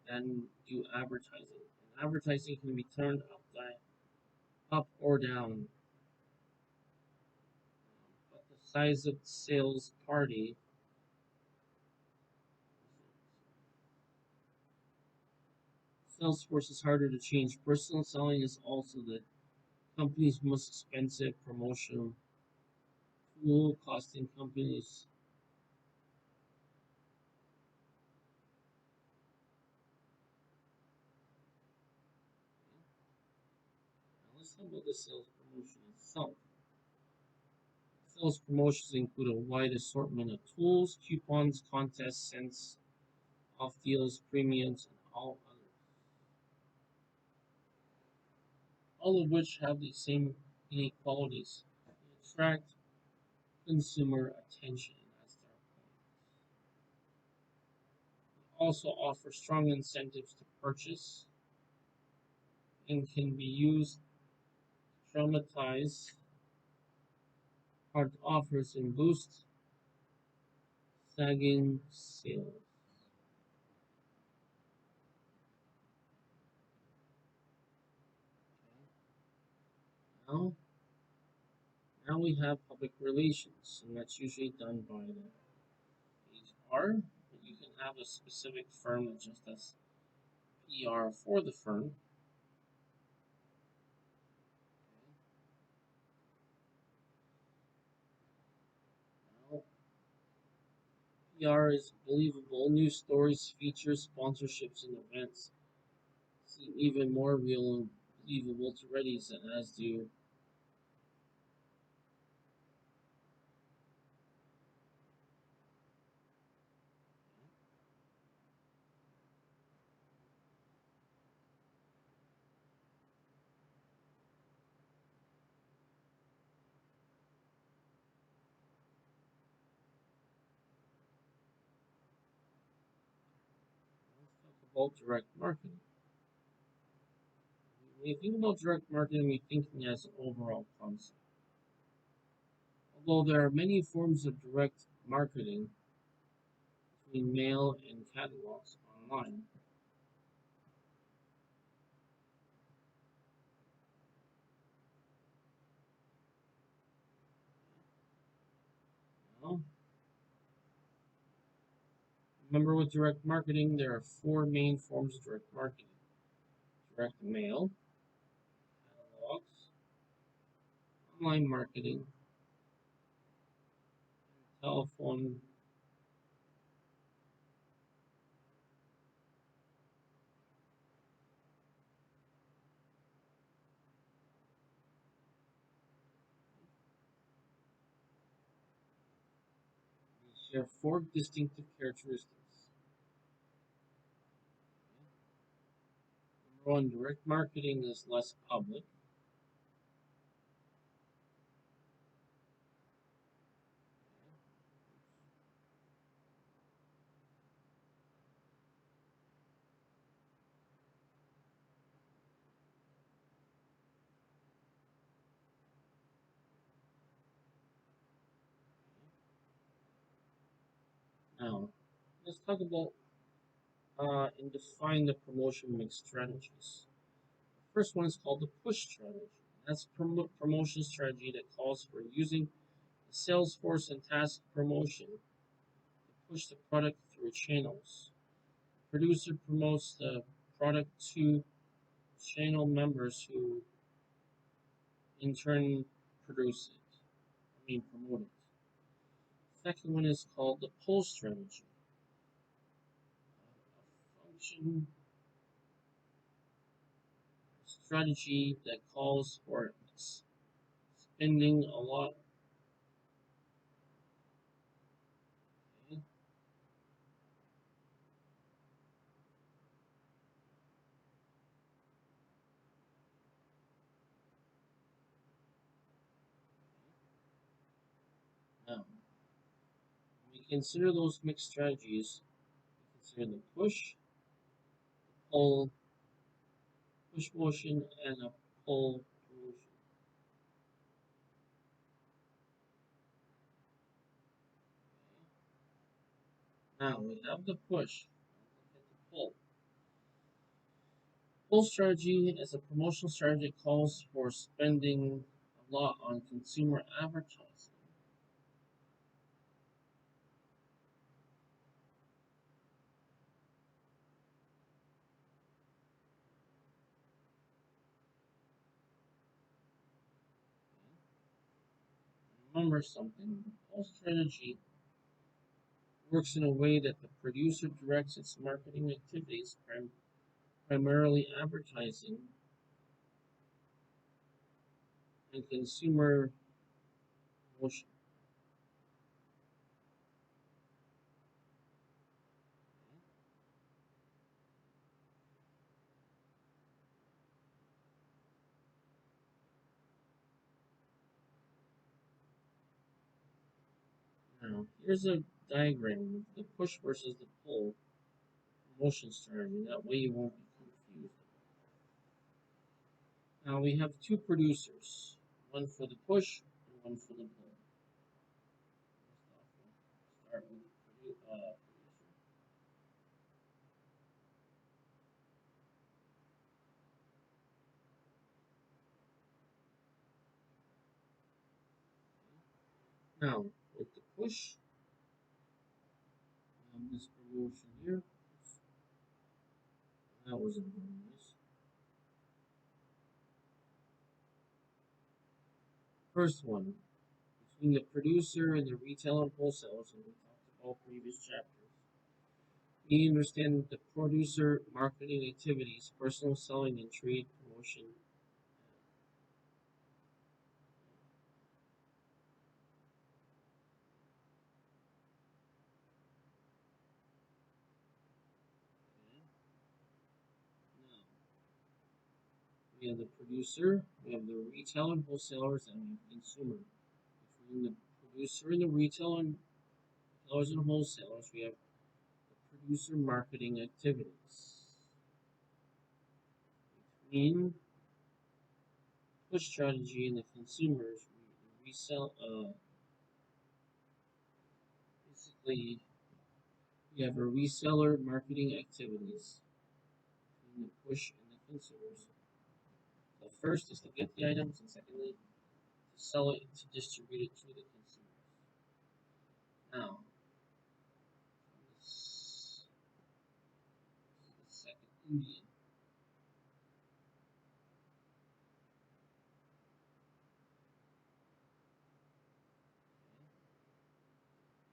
than do advertising. And advertising can be turned up or down, but the size of the sales party, sales force is harder to change. Personal selling is also the company's most expensive promotional tool, costing companies. Now let's talk about the sales promotion itself. Sales promotions include a wide assortment of tools, coupons, contests, cents off deals, premiums, and all of which have the same unique qualities. They attract consumer attention. That's their point. They also offer strong incentives to purchase and can be used to traumatize hard offers and boost sagging sales. Now, now we have public relations, and that's usually done by the HR. But you can have a specific firm that just does PR for the firm. Now, PR is believable. News stories, features, sponsorships, and events seem even more real and believable to Reddies than as do. Let's talk about direct marketing. When you think about direct marketing, you're thinking as an overall concept. Although there are many forms of direct marketing between mail and catalogs online, well, remember with direct marketing, there are four main forms of direct marketing: direct mail, catalogs, online marketing, telephone. These share four distinctive characteristics. Number one, direct marketing is less public. Now, let's talk about and define the promotion mix strategies. The first one is called the push strategy. That's promotion strategy that calls for using the sales force and task promotion to push the product through channels. The producer promotes the product to channel members who in turn produce it. Promote it. Second one is called the pull strategy. A function strategy that calls for spending a lot. Okay? Now, when we consider those mixed strategies, we consider the pull, push motion, and a pull motion. Now we have the push. Look at the pull. Pull strategy is a promotional strategy that calls for spending a lot on consumer advertising. Remember something, the pull strategy works in a way that the producer directs its marketing activities, primarily advertising and consumer promotion. Now, here's a diagram of the push versus the pull promotion strategy. That way you won't be confused. Now we have two producers, one for the push and one for the pull. Start with producer. Now, with the push, this promotion here, that wasn't very nice. First one, between the producer and the retail and wholesalers, and we talked about previous chapters. We understand the producer marketing activities, personal selling, and trade promotion. Now, we have the producer, we have the retail and wholesalers, and we have consumer. Between the producer and the retail and retailers and wholesalers, we have the producer marketing activities. Between push strategy and the consumers, we resell. Basically, we have a reseller marketing activities between the push and the consumers. The first is to get the items, and secondly, to sell it to distribute it to the consumers. Now, this is the second Indian.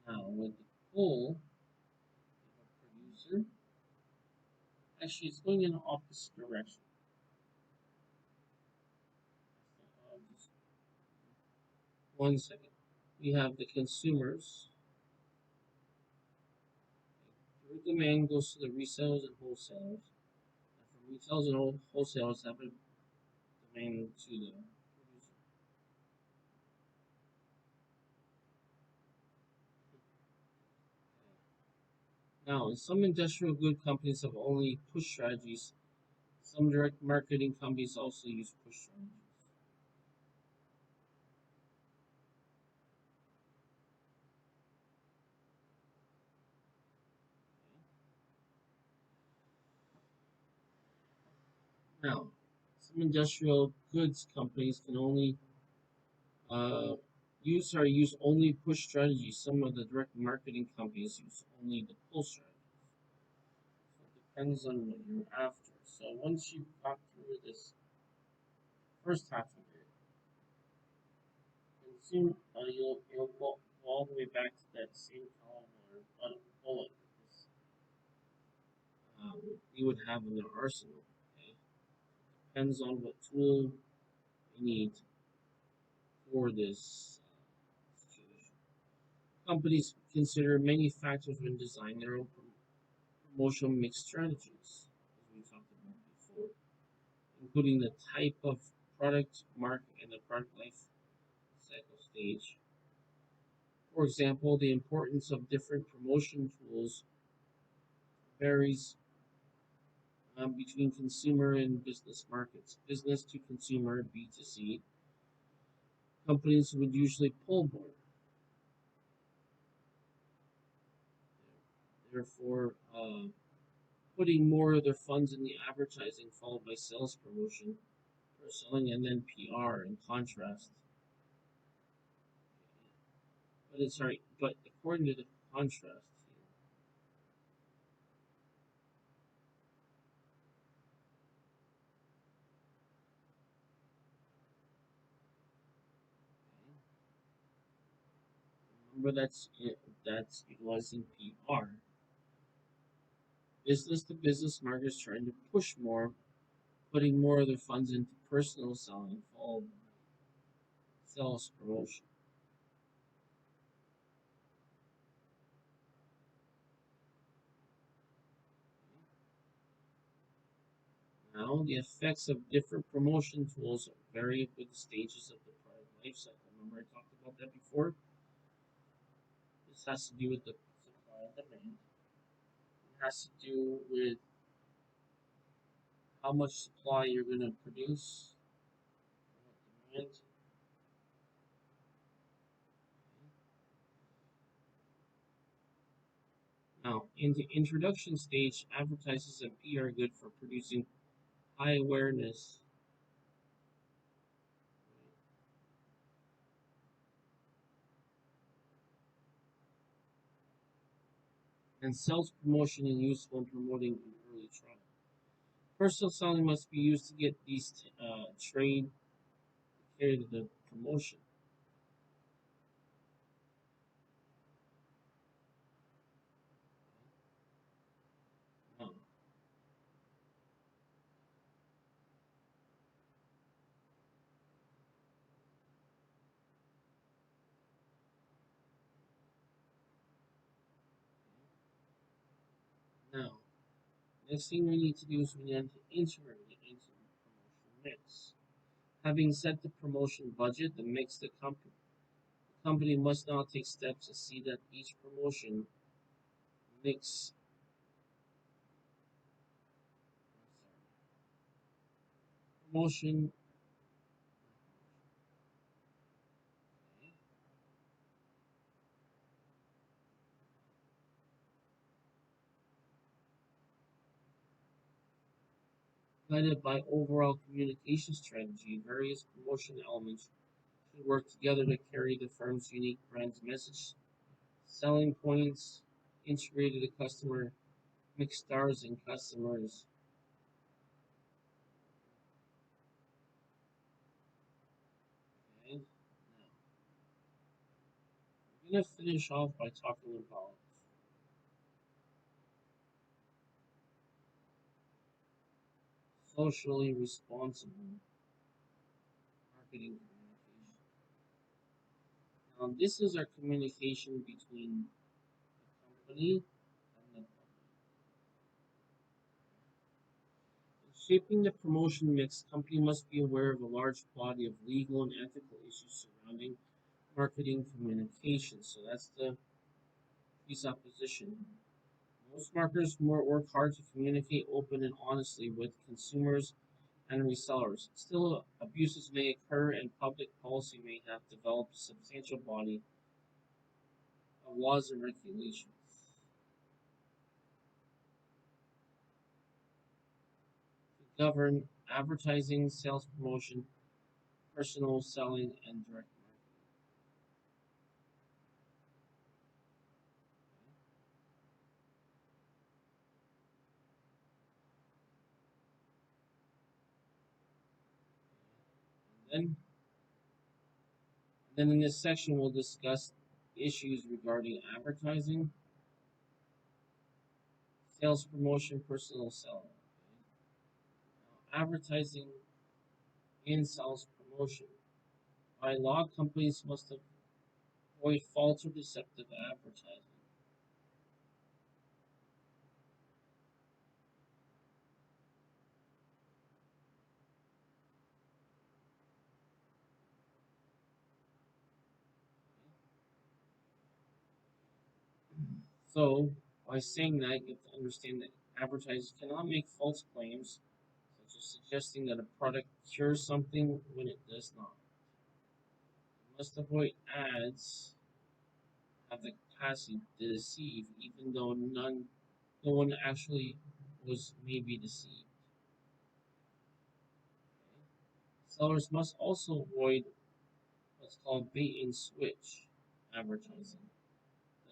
Now, with the pull, we have a producer. Actually, it's going in the opposite direction. Just 1 second. We have the consumers. Their demand goes to the resellers and wholesalers. And from retailers and wholesalers have a demand to the producer. Now, some industrial good companies have only push strategies. Some direct marketing companies also use push strategies. Now, some industrial goods companies can only use only push strategies. Some of the direct marketing companies use only the pull strategies. So it depends on what you're after. So once you've got through this first half of it, consume you'll go all the way back to that same column or bullet you would have in the arsenal. Okay? Depends on what tool you need for this situation. Companies consider many factors when designing their own promotional mix strategies, as we talked about before, including the type of product, market, and the product life cycle stage. For example, the importance of different promotion tools varies between consumer and business markets. Business to consumer (B2C) companies would usually pull more, therefore putting more of their funds in the advertising, followed by sales promotion, for selling, and then PR. In contrast, but according to the contrast here, remember that's utilizing PR. Business to business marketers trying to push more, putting more of their funds into personal selling, followed by sales promotion. Now, the effects of different promotion tools vary with the stages of the product life cycle. Remember, I talked about that before? This has to do with the supply and demand. It has to do with how much supply you're going to produce, what demand. Now, in the introduction stage, advertisers and PR are good for producing high awareness and sales promotion and useful in promoting an early trial. Personal selling must be used to get these trade carry to the promotion. Now, now, next thing we need to do is we need to integrate it into the promotion mix. Having set the promotion budget, the company must now take steps to see that each mix promotion guided by overall communication strategy. Various promotion elements should work together to carry the firm's unique brand's message, selling points, integrated the customer, mix stars and customers. Okay, now we're gonna finish off by talking about socially responsible marketing communication. Now, this is our communication between the company and the public. In shaping the promotion mix, company must be aware of a large body of legal and ethical issues surrounding marketing communication. So that's the presupposition. Most marketers work hard to communicate open and honestly with consumers and resellers. Still, abuses may occur, and public policy may have developed a substantial body of laws and regulations to govern advertising, sales promotion, personal selling, and direct marketing. Then in this section, we'll discuss issues regarding advertising, sales promotion, personal selling. Now, advertising and sales promotion. By law, companies must avoid false or deceptive advertising. So, by saying that, you have to understand that advertisers cannot make false claims, such as suggesting that a product cures something when it does not. You must avoid ads have the capacity to deceive, even though no one actually was maybe deceived. Sellers must also avoid what's called bait and switch advertising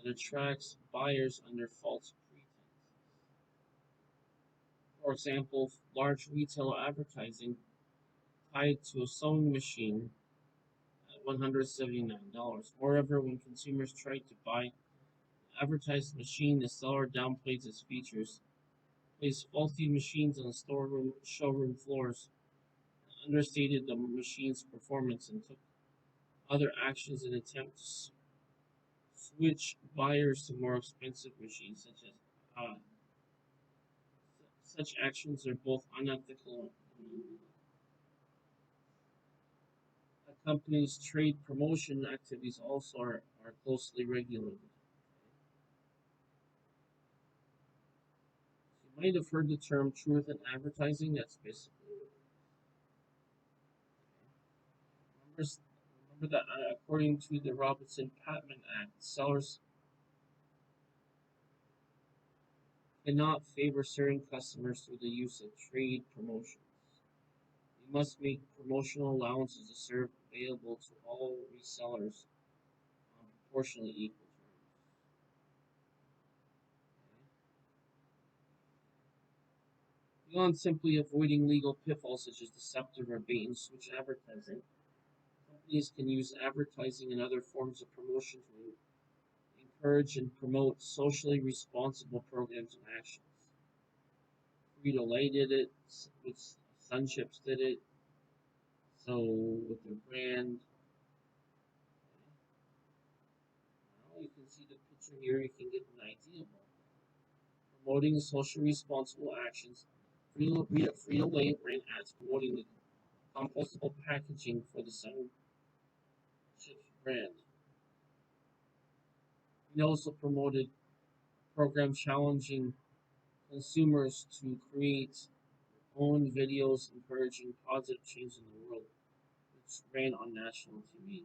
that attracts buyers under false pretense. For example, large retail advertising tied to a sewing machine at $179. Moreover, when consumers tried to buy the advertised machine, the seller downplays its features, placed faulty machines on storeroom showroom floors, understated the machine's performance, and took other actions in an attempt to switch buyers to more expensive machines, such actions are both unethical and a company's trade promotion activities also are closely regulated. You might have heard the term truth in advertising. That's basically what remember, remember that according to the Robinson-Patman Act, sellers cannot favor certain customers through the use of trade promotions. They must make promotional allowances to serve available to all resellers on proportionally equal terms. Beyond simply avoiding legal pitfalls such as deceptive or bait and switch advertising, companies can use advertising and other forms of promotion to encourage and promote socially responsible programs and actions. Frito-Lay did it, with Sun Chips did it, so with their brand, you can see the picture here, you can get an idea about that. Promoting social responsible actions. Frito-Lay ran ads promoting the compostable packaging for the Sun Chips brand. He also promoted programs challenging consumers to create their own videos encouraging positive change in the world, which ran on national TV.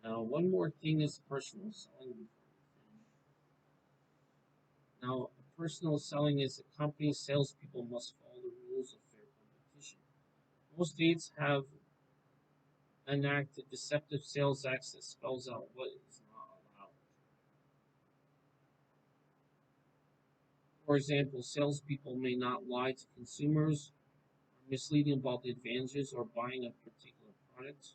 Now, one more thing is personal selling. Now, personal selling is a company's salespeople must follow the rules of fair competition. Most states have enacted deceptive sales acts that spells out what is not allowed. For example, salespeople may not lie to consumers or misleading about the advantages or buying a particular product.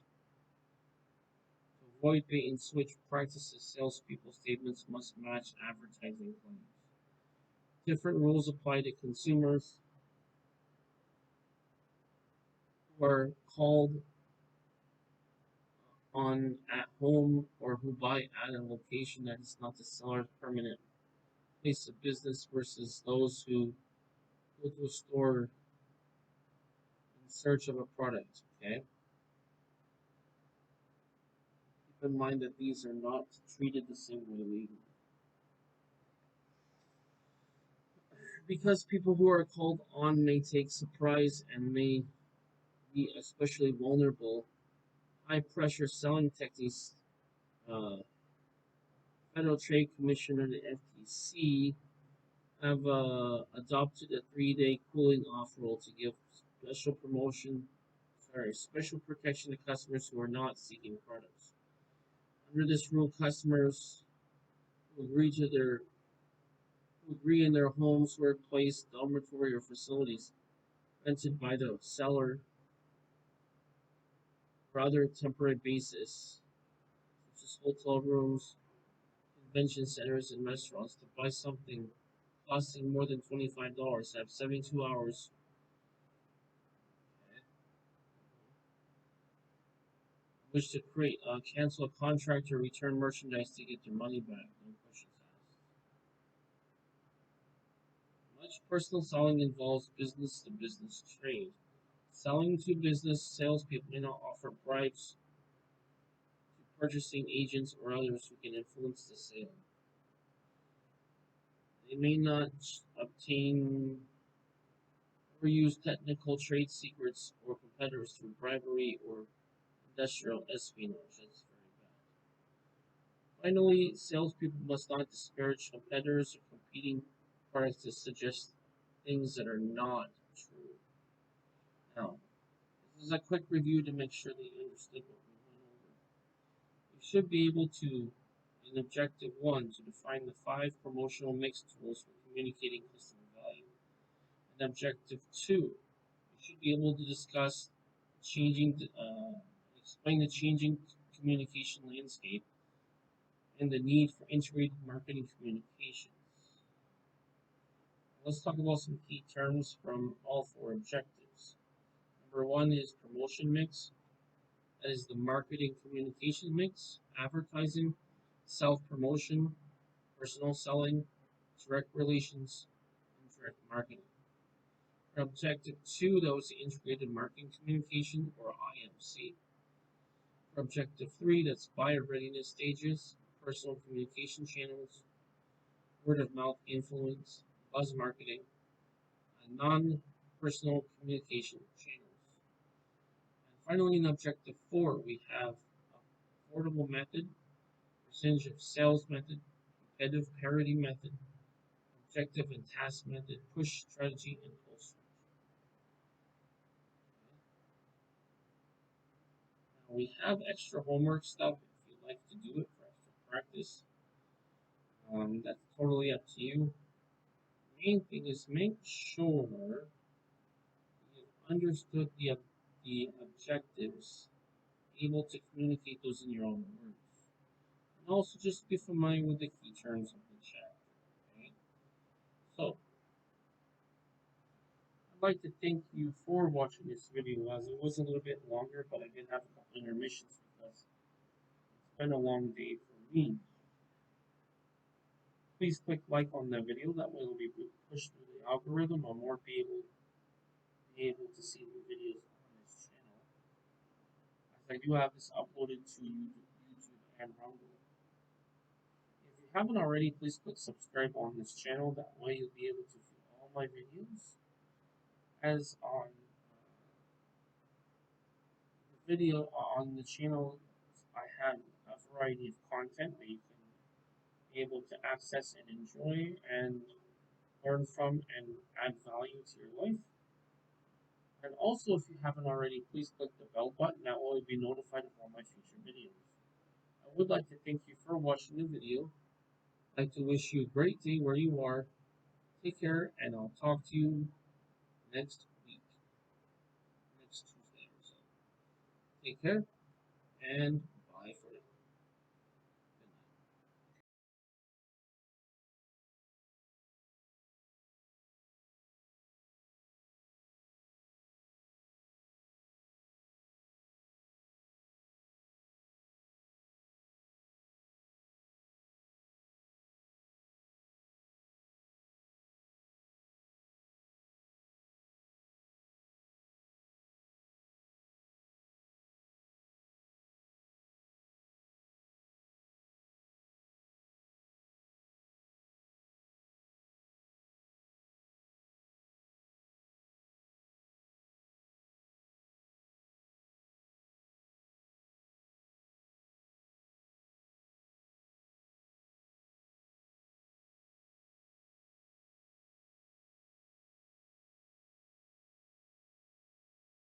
To avoid bait and switch practices, salespeople statements must match advertising claims. Different rules apply to consumers who are called on at home or who buy at a location that is not the seller's permanent place of business versus those who go to a store in search of a product. Okay? Keep in mind that these are not treated the same way legally. Because people who are called on may take surprise and may be especially vulnerable, high pressure selling techniques, uh, Federal Trade Commission and the FTC have adopted a 3-day cooling off rule to give special protection to customers who are not seeking products. Under this rule, customers who agree in their homes, workplace, dormitory, or facilities rented by the seller for other temporary basis, such as hotel rooms, convention centers, and restaurants, to buy something costing more than $25 have 72 hours Wish to create, cancel a contract or return merchandise to get their money back. No questions asked. Much personal selling involves business to business trade. Selling to business, salespeople may not offer bribes to purchasing agents or others who can influence the sale. They may not obtain or use technical trade secrets or competitors through bribery or industrial espionage. That's very bad. Finally, salespeople must not disparage competitors or competing products to suggest things that are not true. Now, this is a quick review to make sure that you understood what we went over. You should be able to, in Objective 1, to define the 5 promotional mix tools for communicating customer value. In Objective 2, you should be able to discuss explain the changing communication landscape and the need for integrated marketing communications. Let's talk about some key terms from all 4 objectives. Number 1 is promotion mix. That is the marketing communication mix, advertising, self-promotion, personal selling, direct relations, and direct marketing. For Objective 2, that was the integrated marketing communication, or IMC. For Objective 3, that's buyer readiness stages, personal communication channels, word of mouth influence, buzz marketing, and non-personal communication channels. And finally, in Objective 4, we have affordable method, percentage of sales method, competitive parity method, objective and task method, push strategy, and pull strategy. Now we have extra homework stuff if you'd like to do it for extra practice. That's totally up to you. The main thing is make sure you've understood the objectives, able to communicate those in your own words. And also just be familiar with the key terms of the chapter. Okay? So, I'd like to thank you for watching this video, as it was a little bit longer, but I did have a couple intermissions because it's been a long day for me. Please click like on the video, that way it'll be pushed through the algorithm and more people be able to see the videos on this channel, as I do have this uploaded to YouTube and Rumble. If you haven't already, please click subscribe on this channel, that way you'll be able to view all my videos. As on the video on the channel, I have a variety of content that you can be able to access and enjoy and learn from and add value to your life. And also, if you haven't already, please click the bell button. That way you'll be notified of all my future videos. I would like to thank you for watching the video. I'd like to wish you a great day where you are. Take care, and I'll talk to you next week, next Tuesday or so. Take care, and